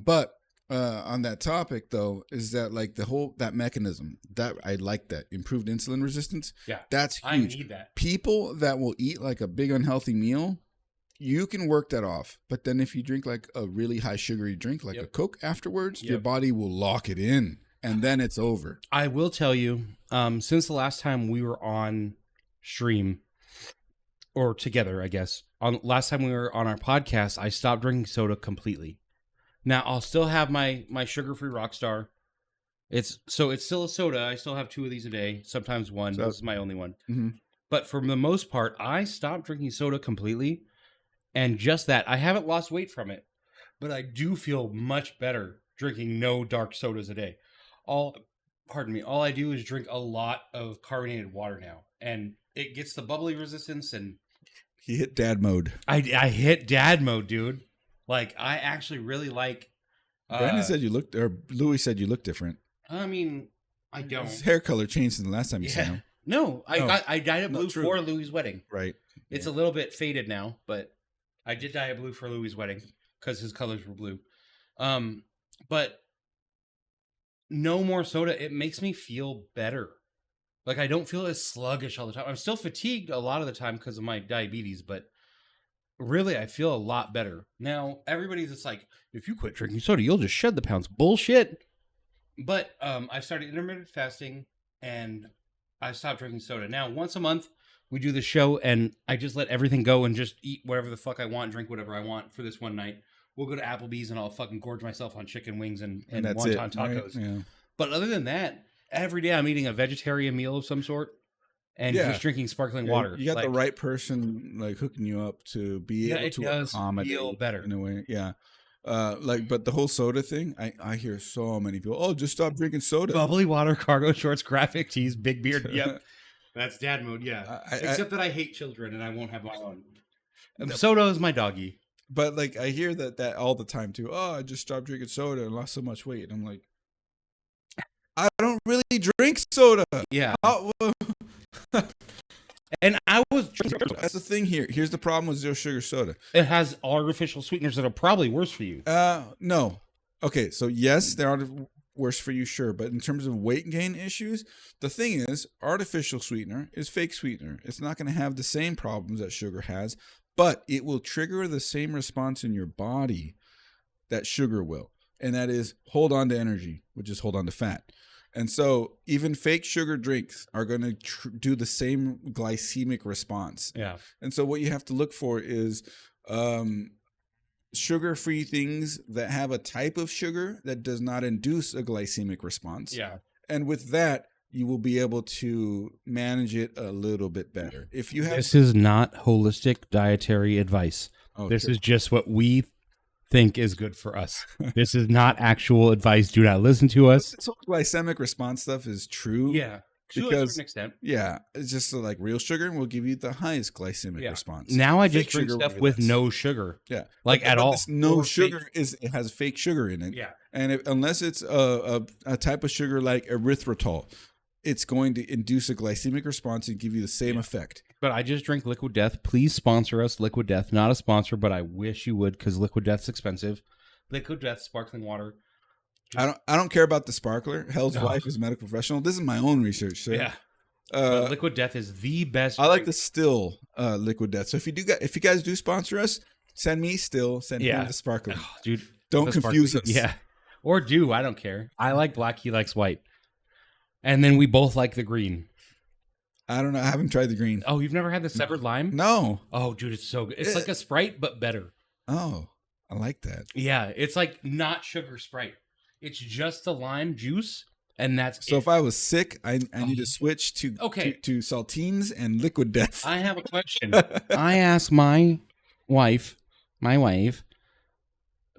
But on that topic, though, is that, like, that mechanism that I like, that improved insulin resistance. Yeah, that's huge. I need that. People that will eat like a big unhealthy meal, you can work that off. But then if you drink like a really high sugary drink, like a Coke afterwards, your body will lock it in, and then it's over. I will tell you, since the last time we were on stream, or together, I guess, last time we were on our podcast, I stopped drinking soda completely. Now, I'll still have my sugar-free Rockstar. It's still a soda. I still have 2 of these a day, sometimes 1. This is my only one. Mm-hmm. But for the most part, I stopped drinking soda completely. And just that, I haven't lost weight from it, but I do feel much better drinking no dark sodas a day. All I do is drink a lot of carbonated water now, and it gets the bubbly resistance. And he hit dad mode. I hit dad mode, dude. Like, I actually really like. Brandon said you looked, or Louis said you look different. I mean, I don't. His hair color changed since the last time you saw him. No, I dyed it blue for Louis' wedding. Right. It's a little bit faded now, but I did dye it blue for Louis' wedding because his colors were blue. But no more soda. It makes me feel better. Like, I don't feel as sluggish all the time. I'm still fatigued a lot of the time because of my diabetes, but really, I feel a lot better. Now, everybody's just like, if you quit drinking soda, you'll just shed the pounds. Bullshit. But I started intermittent fasting, and I stopped drinking soda. Now, once a month, we do the show, and I just let everything go and just eat whatever the fuck I want, drink whatever I want for this one night. We'll go to Applebee's, and I'll fucking gorge myself on chicken wings and that's wonton it, tacos. right? Yeah. But other than that, every day I'm eating a vegetarian meal of some sort and Yeah. just drinking sparkling Yeah, water. You got the Like, right person like hooking you up to be Yeah, able it to does accommodate feel better. in a way. Yeah. But the whole soda thing, I hear so many people, oh, just stop drinking soda. bubbly water, cargo shorts, graphic tees, big beard. Yep. That's dad mode, yeah. I- Except that I hate children and I won't have my own. Soda is my doggy. But like I hear that all the time too. Oh, I just stopped drinking soda and lost so much weight. And I'm like, I don't really drink soda. Yeah. How- And I was drinking. That's the thing here. Here's the problem with zero sugar soda. It has artificial sweeteners that are probably worse for you. No. Okay, so yes, there are worse for you, sure. But in terms of weight gain issues, the thing is, artificial sweetener is fake sweetener. It's not going to have the same problems that sugar has, but it will trigger the same response in your body that sugar will. And that is hold on to energy, which is hold on to fat. And so even fake sugar drinks are going to do the same glycemic response. Yeah. And so what you have to look for is sugar-free things that have a type of sugar that does not induce a glycemic response. Yeah. And with that, you will be able to manage it a little bit better. If you have This is not holistic dietary advice. This is just what we think is good for us. This is not actual advice. Do not listen to us. this whole glycemic response stuff is true. Yeah. To a Because- certain extent. Yeah, it's just like real sugar will give you the highest glycemic Yeah. response. Now I Fake just drink sugar stuff will be with less. no sugar. Yeah, Like, at but all. this no Or fake- sugar it has fake sugar in it. Yeah. And unless it's a type of sugar like erythritol, it's going to induce a glycemic response and give you the same effect. But I just drink Liquid Death. Please sponsor us, Liquid Death. Not a sponsor, but I wish you would because Liquid Death's expensive. Liquid Death sparkling water. I don't care about the sparkler. Hell's No. Wife is a medical professional. This is my own research. So, Yeah. But Uh, Liquid Death is the best. I like drink. the still Liquid Death. So if you guys do sponsor us, send me still. Send Yeah. him the sparkling. Oh, dude. Don't the confuse sparkling- us. Yeah. Or do. I don't care. I like black. He likes white. And then we both like the green. I don't know. I haven't tried the green. Oh, you've never had the severed lime? No. Oh, dude, it's so good. It's like a Sprite, but better. Oh, I like that. Yeah, it's like not sugar Sprite. It's just the lime juice, and that's So it. if I was sick, I need to switch to Okay. to saltines and Liquid Death. I have a question. I asked my wife,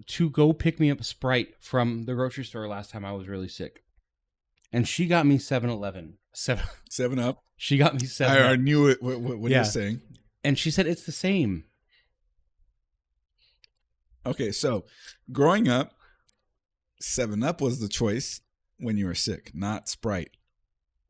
to go pick me up a Sprite from the grocery store last time I was really sick. And she got me 7-Eleven. 7-Up. She got me I 7-Up. knew it. What Yeah. you're saying. And she said it's the same. Okay, so growing up, 7-Up was the choice when you were sick, not Sprite.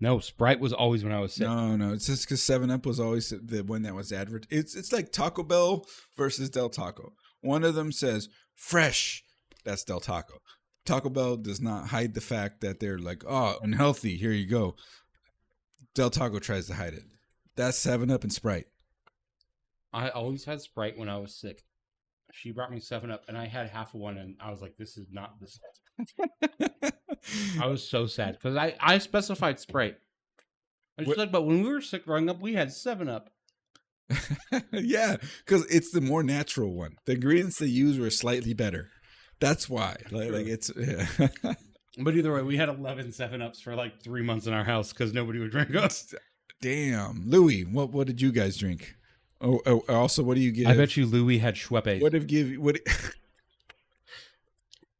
No, Sprite was always when I was sick. No, it's just because 7-Up was always the one that was advert. It's like Taco Bell versus Del Taco. One of them says fresh, that's Del Taco. Taco Bell does not hide the fact that they're like, oh, unhealthy. Here you go. Del Taco tries to hide it. That's 7-Up and Sprite. I always had Sprite when I was sick. She brought me 7-Up, and I had half of one, and I was like, this is not the same. I was so sad, because I specified Sprite. And she's like, but when we were sick growing up, we had 7-Up. Yeah, because it's the more natural one. The ingredients they use were slightly better. That's why. Like it's. Yeah. But either way, we had 11 7-Ups for like 3 months in our house, because nobody would drink us. Damn, Louis, what did you guys drink? Oh, also, what do you give? I bet you Louis had Schweppes.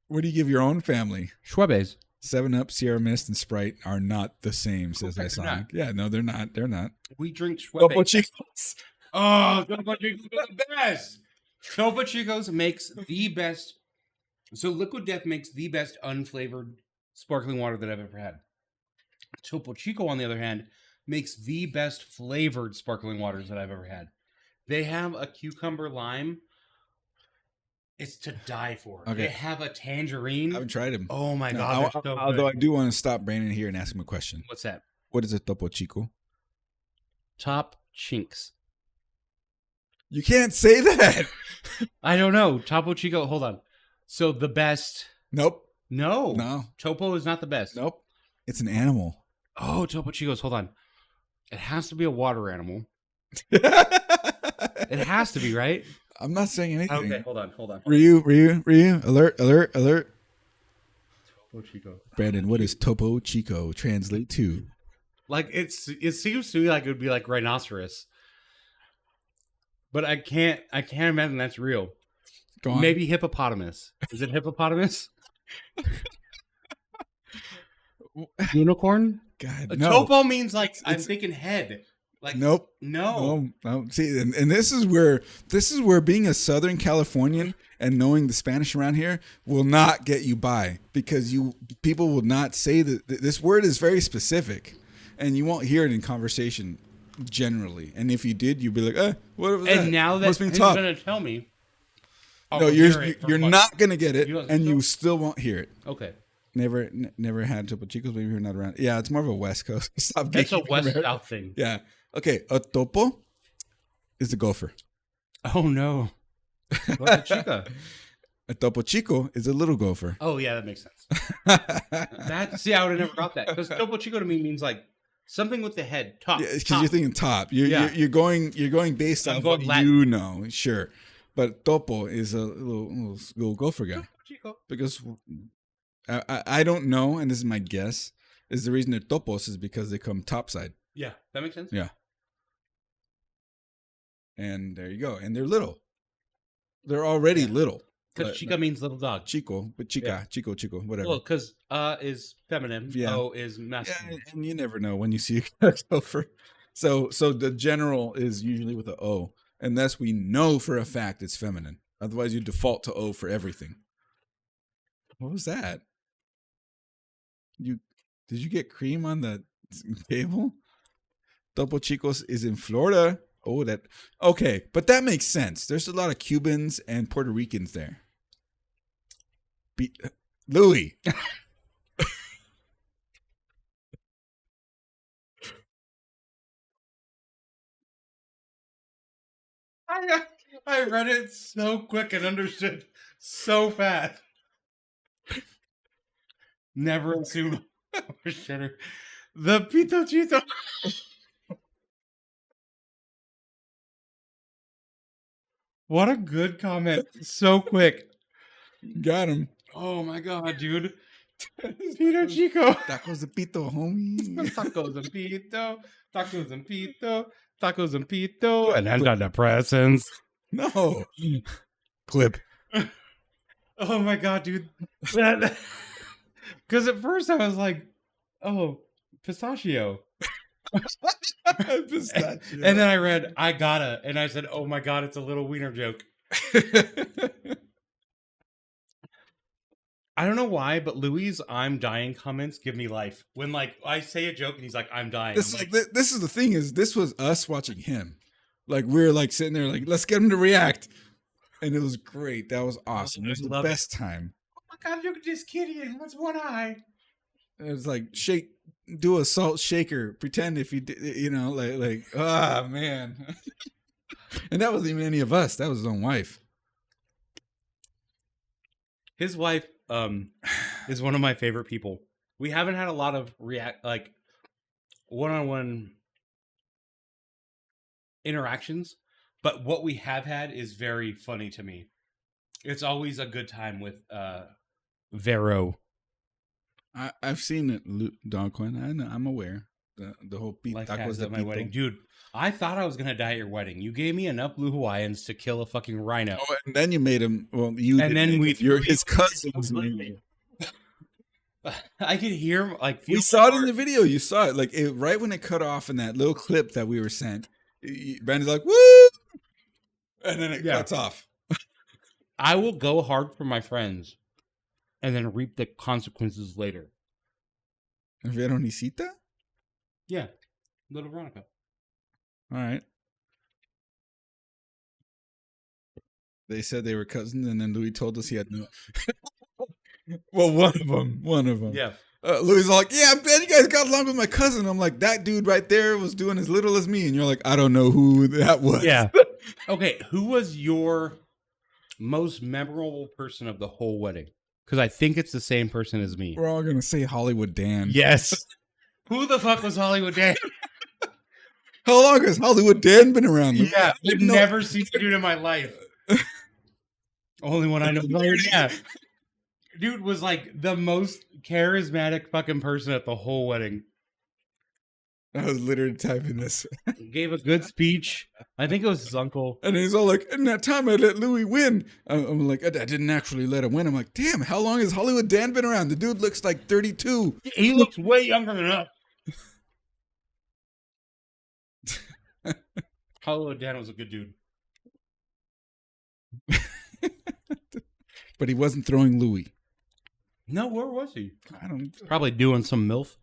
What do you give your own family? Schweppes. 7-Up, Sierra Mist, and Sprite are not the same, says Okay, my they're not. son. Yeah, no, they're not. They're not. We drink Schweppes. Topo Chicos. Oh, Topo Chicos are the best. Topo Chicos makes the best. So Liquid Death makes the best unflavored sparkling water that I've ever had. Topo Chico, on the other hand, makes the best flavored sparkling waters that I've ever had. They have a cucumber lime. It's to die for. Okay. They have a tangerine. I haven't tried them. Oh my No, god, they're so although I good. do want to stop Brandon here and ask him a question. What's that? What is a Topo Chico? Top chinks. You can't say that. I don't know. Topo Chico. Hold on. So the best. Nope. No. Topo is not the best. Nope. It's an animal. Oh, Topo Chicos. Hold on. It has to be a water animal. It has to be, right? I'm not saying anything. Okay, hold on. Ryu, alert. Topo Chico. Brandon, what does Topo Chico translate to? Like it seems to me like it would be like rhinoceros. But I can't imagine that's real. Go on. Maybe hippopotamus. Is it hippopotamus? Unicorn? God, A no. topo means like I'm thinking head. Like Nope. No. See, and this is where being a Southern Californian and knowing the Spanish around here will not get you by, because people will not say that this word is very specific, and you won't hear it in conversation generally. And if you did, you'd be like, what was that? And now that Must be he's top. gonna tell me, No, you're not gonna get it, and you still won't hear it. Okay. Never had Topo Chicos. Maybe you're not around. Yeah, it's more of a West Coast. Stop. That's a getting West American. South thing. Yeah. Okay. A topo is a gopher. Oh no. What's a chica? A Topo Chico is a little gopher. Oh yeah, that makes sense. See, I would have never got that, because Topo Chico to me means like something with the head top. Yeah, because you're thinking top. You're going based on what Latin. you know. Sure, but Topo is a little gopher guy. Chico. Because I don't know, and this is my guess, is the reason they're topos is because they come topside. Yeah, that makes sense. Yeah. And there you go. And they're little. They're already little. Because chica means little dog. Chico, but chica, chico, whatever. Well, because is feminine, Yeah. O is masculine. Yeah, and you never know when you see a gopher. So the general is usually with an O, unless we know for a fact it's feminine. Otherwise, you default to O for everything. What was that? Did you get cream on the table? Topo Chicos is in Florida. Oh, okay, but that makes sense. There's a lot of Cubans and Puerto Ricans there. Louis. I read it so quick and understood so fast. Never assume shitter. The Pito Chito. What a good comment. So quick. Got him. Oh my god, dude. Pito Chico. Tacos de pito, homie. Tacos and pito. Tacos and pito. Tacos and pito. And antidepressants. No. Clip. Oh my god, dude. Because at first I was like, oh, pistachio. Pistachio. And then I read, I gotta. And I said, oh my god, it's a little wiener joke. I don't know why, but Louis' I'm dying comments give me life. When like I say a joke and he's like, I'm dying. This is the thing, is this was us watching him. Like we're like sitting there like, let's get him to react. And it was great. That was awesome. It was the best time. Oh my god, look at this kitty. What's one eye? It was like do a salt shaker. Pretend if you did, man. And that wasn't even any of us. That was his own wife. His wife is one of my favorite people. We haven't had a lot of one-on-one interactions, but what we have had is very funny to me. It's always a good time with Vero. I've seen it, Don Quinn. I know, I'm aware. The whole Like tacos at my wedding. Dude, I thought I was going to die at your wedding. You gave me enough blue Hawaiians to kill a fucking rhino. Oh, and then you made him. Well, you and did, then you're his cousin. I could hear him like. We saw it in the video. You saw it like right when it cut off in that little clip that we were sent. Brandon's like, "Woo!" and then it cuts off. I will go hard for my friends, and then reap the consequences later. Veronicita? Yeah, little Veronica. All right. They said they were cousins, and then Louis told us he had no. Well, one of them. Yeah. Louis all like, yeah, I'm glad you guys got along with my cousin. I'm like, that dude right there was doing as little as me. And you're like, I don't know who that was. Yeah. Okay, who was your most memorable person of the whole wedding? Because I think it's the same person as me. We're all going to say Hollywood Dan. Yes. Who the fuck was Hollywood Dan? How long has Hollywood Dan been around? Yeah, I've never seen a dude in my life. Only one I know. Yeah. Dude was like the most charismatic fucking person at the whole wedding. I was literally typing this. Gave a good speech. I think it was his uncle. And he's all like, in that time I let Louis win. I'm like, I didn't actually let him win. I'm like, damn, how long has Hollywood Dan been around? The dude looks like 32. He looks way younger than us. Hollywood Dan was a good dude. But he wasn't throwing Louis. No, where was he? I don't Probably doing some MILF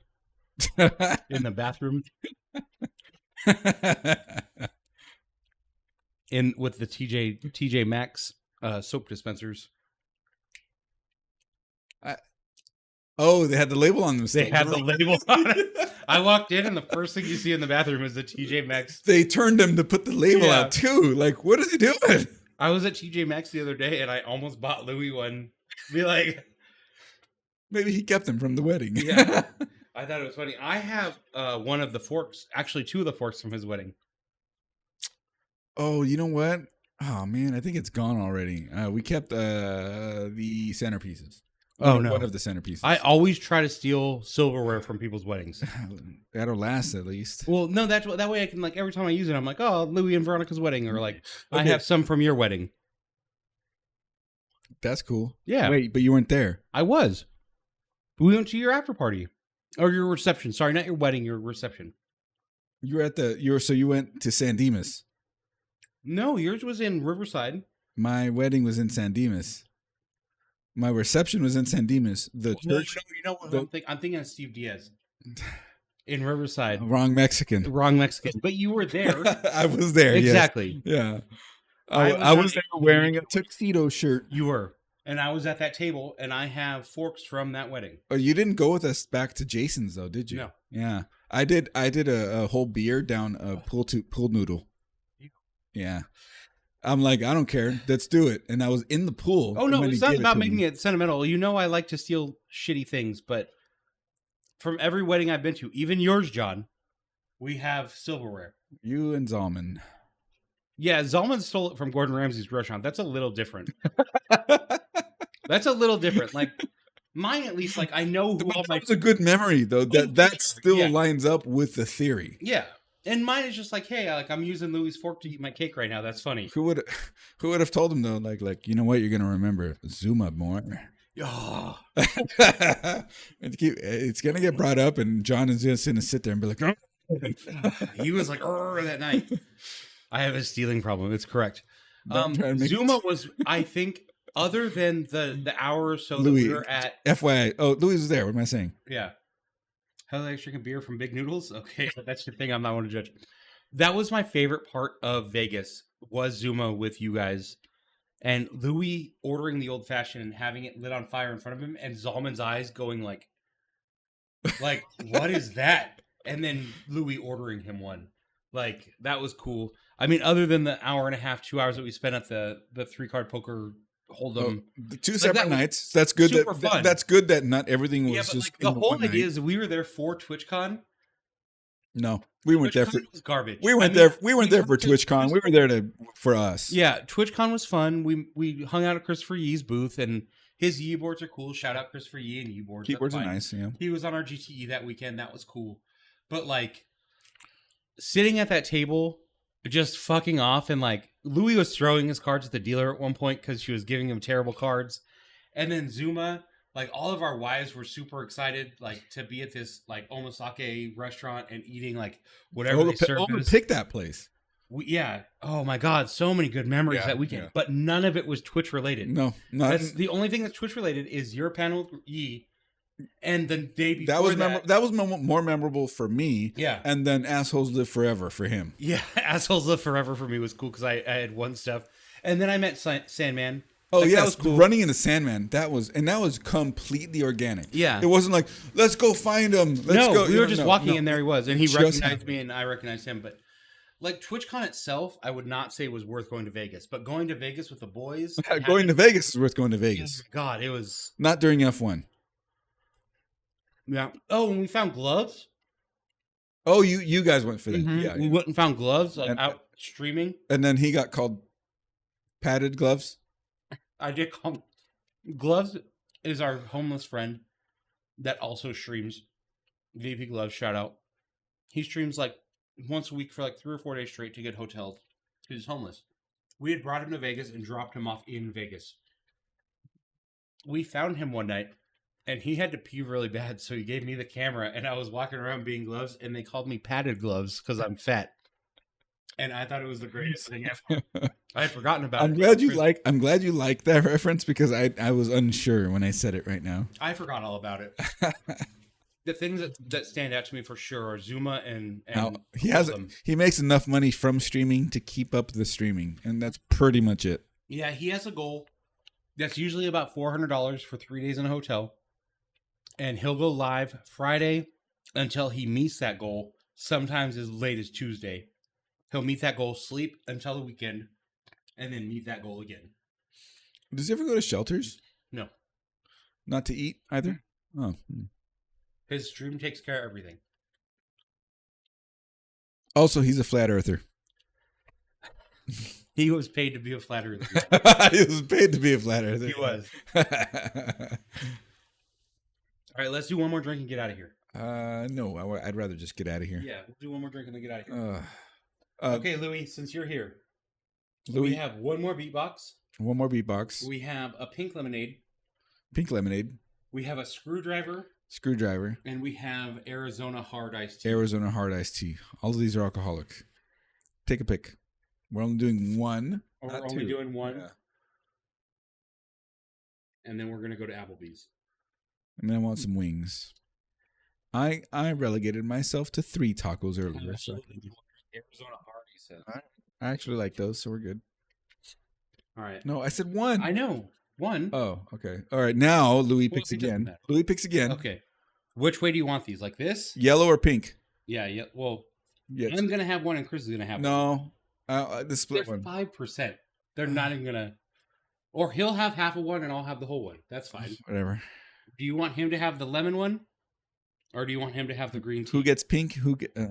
in the bathroom. In with the TJ Maxx soap dispensers. Oh, they had the label on them. They had the label on it. I walked in and the first thing you see in the bathroom is the TJ Maxx. They turned them to put the label out too. Like, what are they doing? I was at TJ Maxx the other day and I almost bought Louis one. Be like, maybe he kept them from the wedding. Yeah. I thought it was funny. I have one of the forks, actually 2 of the forks from his wedding. Oh, you know what? Oh man, I think it's gone already. We kept the centerpieces. Oh no, one of the centerpieces. I always try to steal silverware from people's weddings. That'll last at least. Well, no, that way I can like every time I use it, I'm like, oh, Louis and Veronica's wedding, or like I have some from your wedding. That's cool. Yeah. Wait, but you weren't there. I was. We went to your after party or your reception. Sorry, not your wedding, your reception. You were at so you went to San Dimas. No, yours was in Riverside. My wedding was in San Dimas. My reception was in San Dimas. The church. No, you know what I'm thinking of Steve Diaz in Riverside. Wrong Mexican. Wrong Mexican. But you were there. I was there. Exactly. Yes. Yeah. I was there wearing a tuxedo shirt. You were. And I was at that table, and I have forks from that wedding. Oh, you didn't go with us back to Jason's, though, did you? No. Yeah. I did a whole beer down a pool noodle. Yeah. I'm like, I don't care. Let's do it. And I was in the pool. Oh, no, it's not about making it sentimental. You know I like to steal shitty things, but from every wedding I've been to, even yours, John, we have silverware. You and Zalman. Yeah, Zalman stole it from Gordon Ramsay's restaurant. That's a little different. That's a little different. Like, mine at least, like, I know who all my... It's a good memory, though. That still lines up with the theory. Yeah. And mine is just like, hey, like I'm using Louis' fork to eat my cake right now. That's funny. Who would have told him though? Like you know what? You're gonna remember Zuma more. Oh. It's gonna get brought up, and John is just gonna sit there and be like, oh. He was like, that night. I have a stealing problem. It's correct. Zuma was, I think, other than the hour or so Louis, that we were at. FYI, oh, Louis was there. What am I saying? Yeah. How do they drinking beer from Big Noodles? Okay, that's the thing I'm not going to judge. That was my favorite part of Vegas, was Zuma with you guys. And Louis ordering the old fashioned and having it lit on fire in front of him, and Zalman's eyes going like, what is that? And then Louis ordering him one. Like, that was cool. I mean, other than the hour and a half, 2 hours that we spent at the 3-card poker hold'em. The 2 separate nights. That's good. Fun. That's good that not everything was just like, the whole idea is we were there for TwitchCon. No, we weren't there for garbage. We weren't there for TwitchCon. We were there for us. Yeah, TwitchCon was fun. We hung out at Christopher Yee's booth, and his Yee boards are cool. Shout out Christopher Yee and Yee boards. Keyboards are nice. Yeah, he was on our GTE that weekend. That was cool. But like sitting at that table, just fucking off, and like Louis was throwing his cards at the dealer at one point because she was giving him terrible cards, and then Zuma. Like, all of our wives were super excited, like, to be at this, like, omasake restaurant and eating, like, whatever they served us. Pick that place. Yeah. Oh, my God. So many good memories that weekend. Yeah. But none of it was Twitch-related. No. That's the only thing that's Twitch-related is your panel with Yee. And the day before that was more memorable for me. Yeah. And then Assholes Live Forever for him. Yeah. Assholes Live Forever for me was cool because I had one stuff. And then I met Sandman. Oh Like, that yes, was cool. running in the Sandman. That was completely organic. Yeah. it wasn't like let's go find him. Let's no, go. we You were know, just no, walking, no. and there he was, and he Just recognized happened. me, and I recognized him. But like TwitchCon itself, I would not say was worth going to Vegas. But going to Vegas with the boys, Going to Vegas is worth going to oh Vegas. my God, it was. Not during F1. Yeah. Oh, and we found gloves. Oh, you guys went for that. Mhm. Yeah, we yeah. went and found gloves like And- out streaming. And then he got called padded gloves. I did call Gloves is our homeless friend that also streams. VP Gloves, shout out. He streams like once a week for like 3 or 4 days straight to get hotels because he's homeless. We had brought him to Vegas and dropped him off in Vegas. We found him one night and he had to pee really bad, so he gave me the camera and I was walking around being gloves and they called me padded gloves because I'm fat. And I thought it was the greatest thing ever. I had forgotten about I'm it. glad you like that reference because I was unsure when I said it right now. I forgot all about it. The things that stand out to me for sure are Zuma and Now, Muslim. he makes enough money from streaming to keep up the streaming, and that's pretty much it. Yeah, he has a goal that's usually about $400 for 3 days in a hotel, and he'll go live Friday until he meets that goal. Sometimes as late as Tuesday, he'll meet that goal, sleep until the weekend, and then meet that goal again. Does he ever go to shelters? No, Not to eat either? Oh. his stream takes care of everything. Also, he's a flat earther. He was paid to be a flat earther. He was paid to be a flat earther. He was. All right, let's do one more drink and get out of here. No, I'd rather just get out of here. Yeah, we'll do one more drink and then get out of here. Uh, Okay, Louis, since you're here, Louis, we have one more beatbox. one more beatbox. We have a pink lemonade. Pink lemonade, We have a screwdriver, screwdriver, and we have Arizona hard iced tea. Arizona hard iced tea. All of these are alcoholic. Take a pick. We're only doing one. Or we're not only two. doing one, Yeah. and then we're gonna go to Applebee's. And then I want some wings. I relegated myself to 3 tacos earlier. So Arizona hard, he says. I actually like those, so we're good. All right. No, I said 1. I know one. Oh, okay. All right. Now Louis Well, picks it doesn't again. matter. Louis picks again. Okay. Which way do you want these? Like this? Yellow or pink? Yeah. Yeah. Well, Yes. I'm gonna have one, and Chris is gonna have one. No. The split They're one. 5%. They're not even gonna. Or he'll have half of one, and I'll have the whole one. That's fine. Whatever. Do you want him to have the lemon one, or do you want him to have the green tea? Who gets pink? I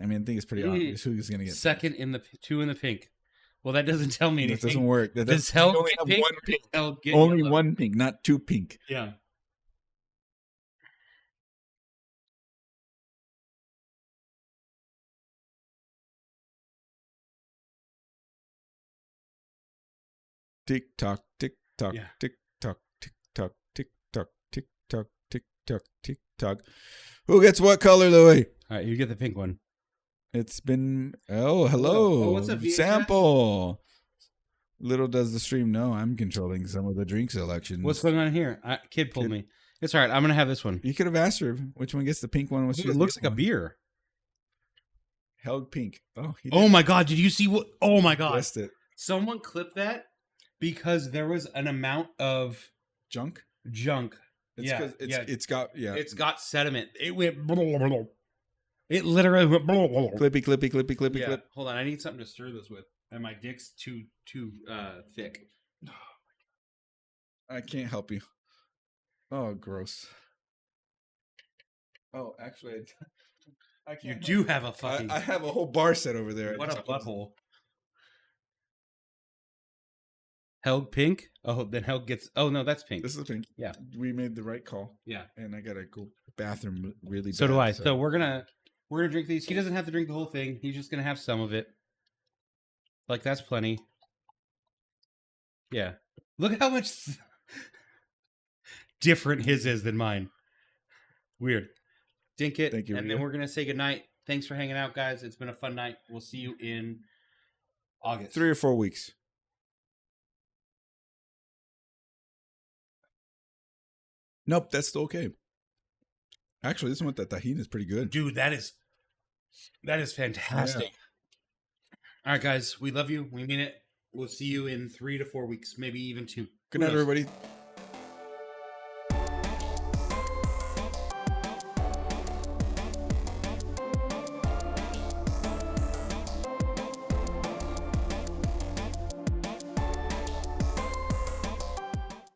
mean, I think it's pretty Mm. obvious who's going to get Second in the 2 in the pink. Well, that doesn't tell me That anything. doesn't work. That Does doesn't, hell you only get have pink? one pink. Hell get Only yellow? one pink, not 2 pink. Yeah. Tick tock, tick tock, Yeah. tick tock, tick tock, tick tock, tick tock, tick tock, tick tock. Who gets what color, Louis? All right, you get the pink one. It's been hello. Oh, what's a VHS? Sample. Little does the stream know I'm controlling some of the drink selections. What's going on here? Kid pulled me. It's all right. I'm gonna have this one. You could have asked her which one gets the pink one. It looks like a beer. Held pink. Oh, he Oh my god! Did you see what? Oh my god! guessed it. Someone clipped that because there was an amount of Junk. junk. It's Yeah, 'cause yeah. it's got It's got sediment. It went. It literally went. clippy, clippy, clippy, clippy, Yeah. clip. Hold on. I need something to stir this with, and my dick's too thick. I can't help you. Oh, gross. Oh, actually, I You can't. do have a fucking. I have a whole bar set over there. What a butthole. Held pink? Oh, then Held gets. Oh no, that's pink. This is pink. Yeah. We made the right call. Yeah. And I gotta go bathroom really bad. So do I. So we're gonna drink these. He doesn't have to drink the whole thing. He's just gonna have some of it. Like that's plenty. Yeah. Look at how much different his is than mine. Weird. Dink it. Thank you, And Rita. then we're gonna say goodnight. Thanks for hanging out, guys. It's been a fun night. We'll see you in August. 3 or 4 weeks. Nope, that's still okay. Actually, this one with the tahini is pretty good. Dude, that is fantastic. All right, guys, we love you. We mean it. We'll see you in 3 to 4 weeks, maybe even 2. Good night, knows? everybody.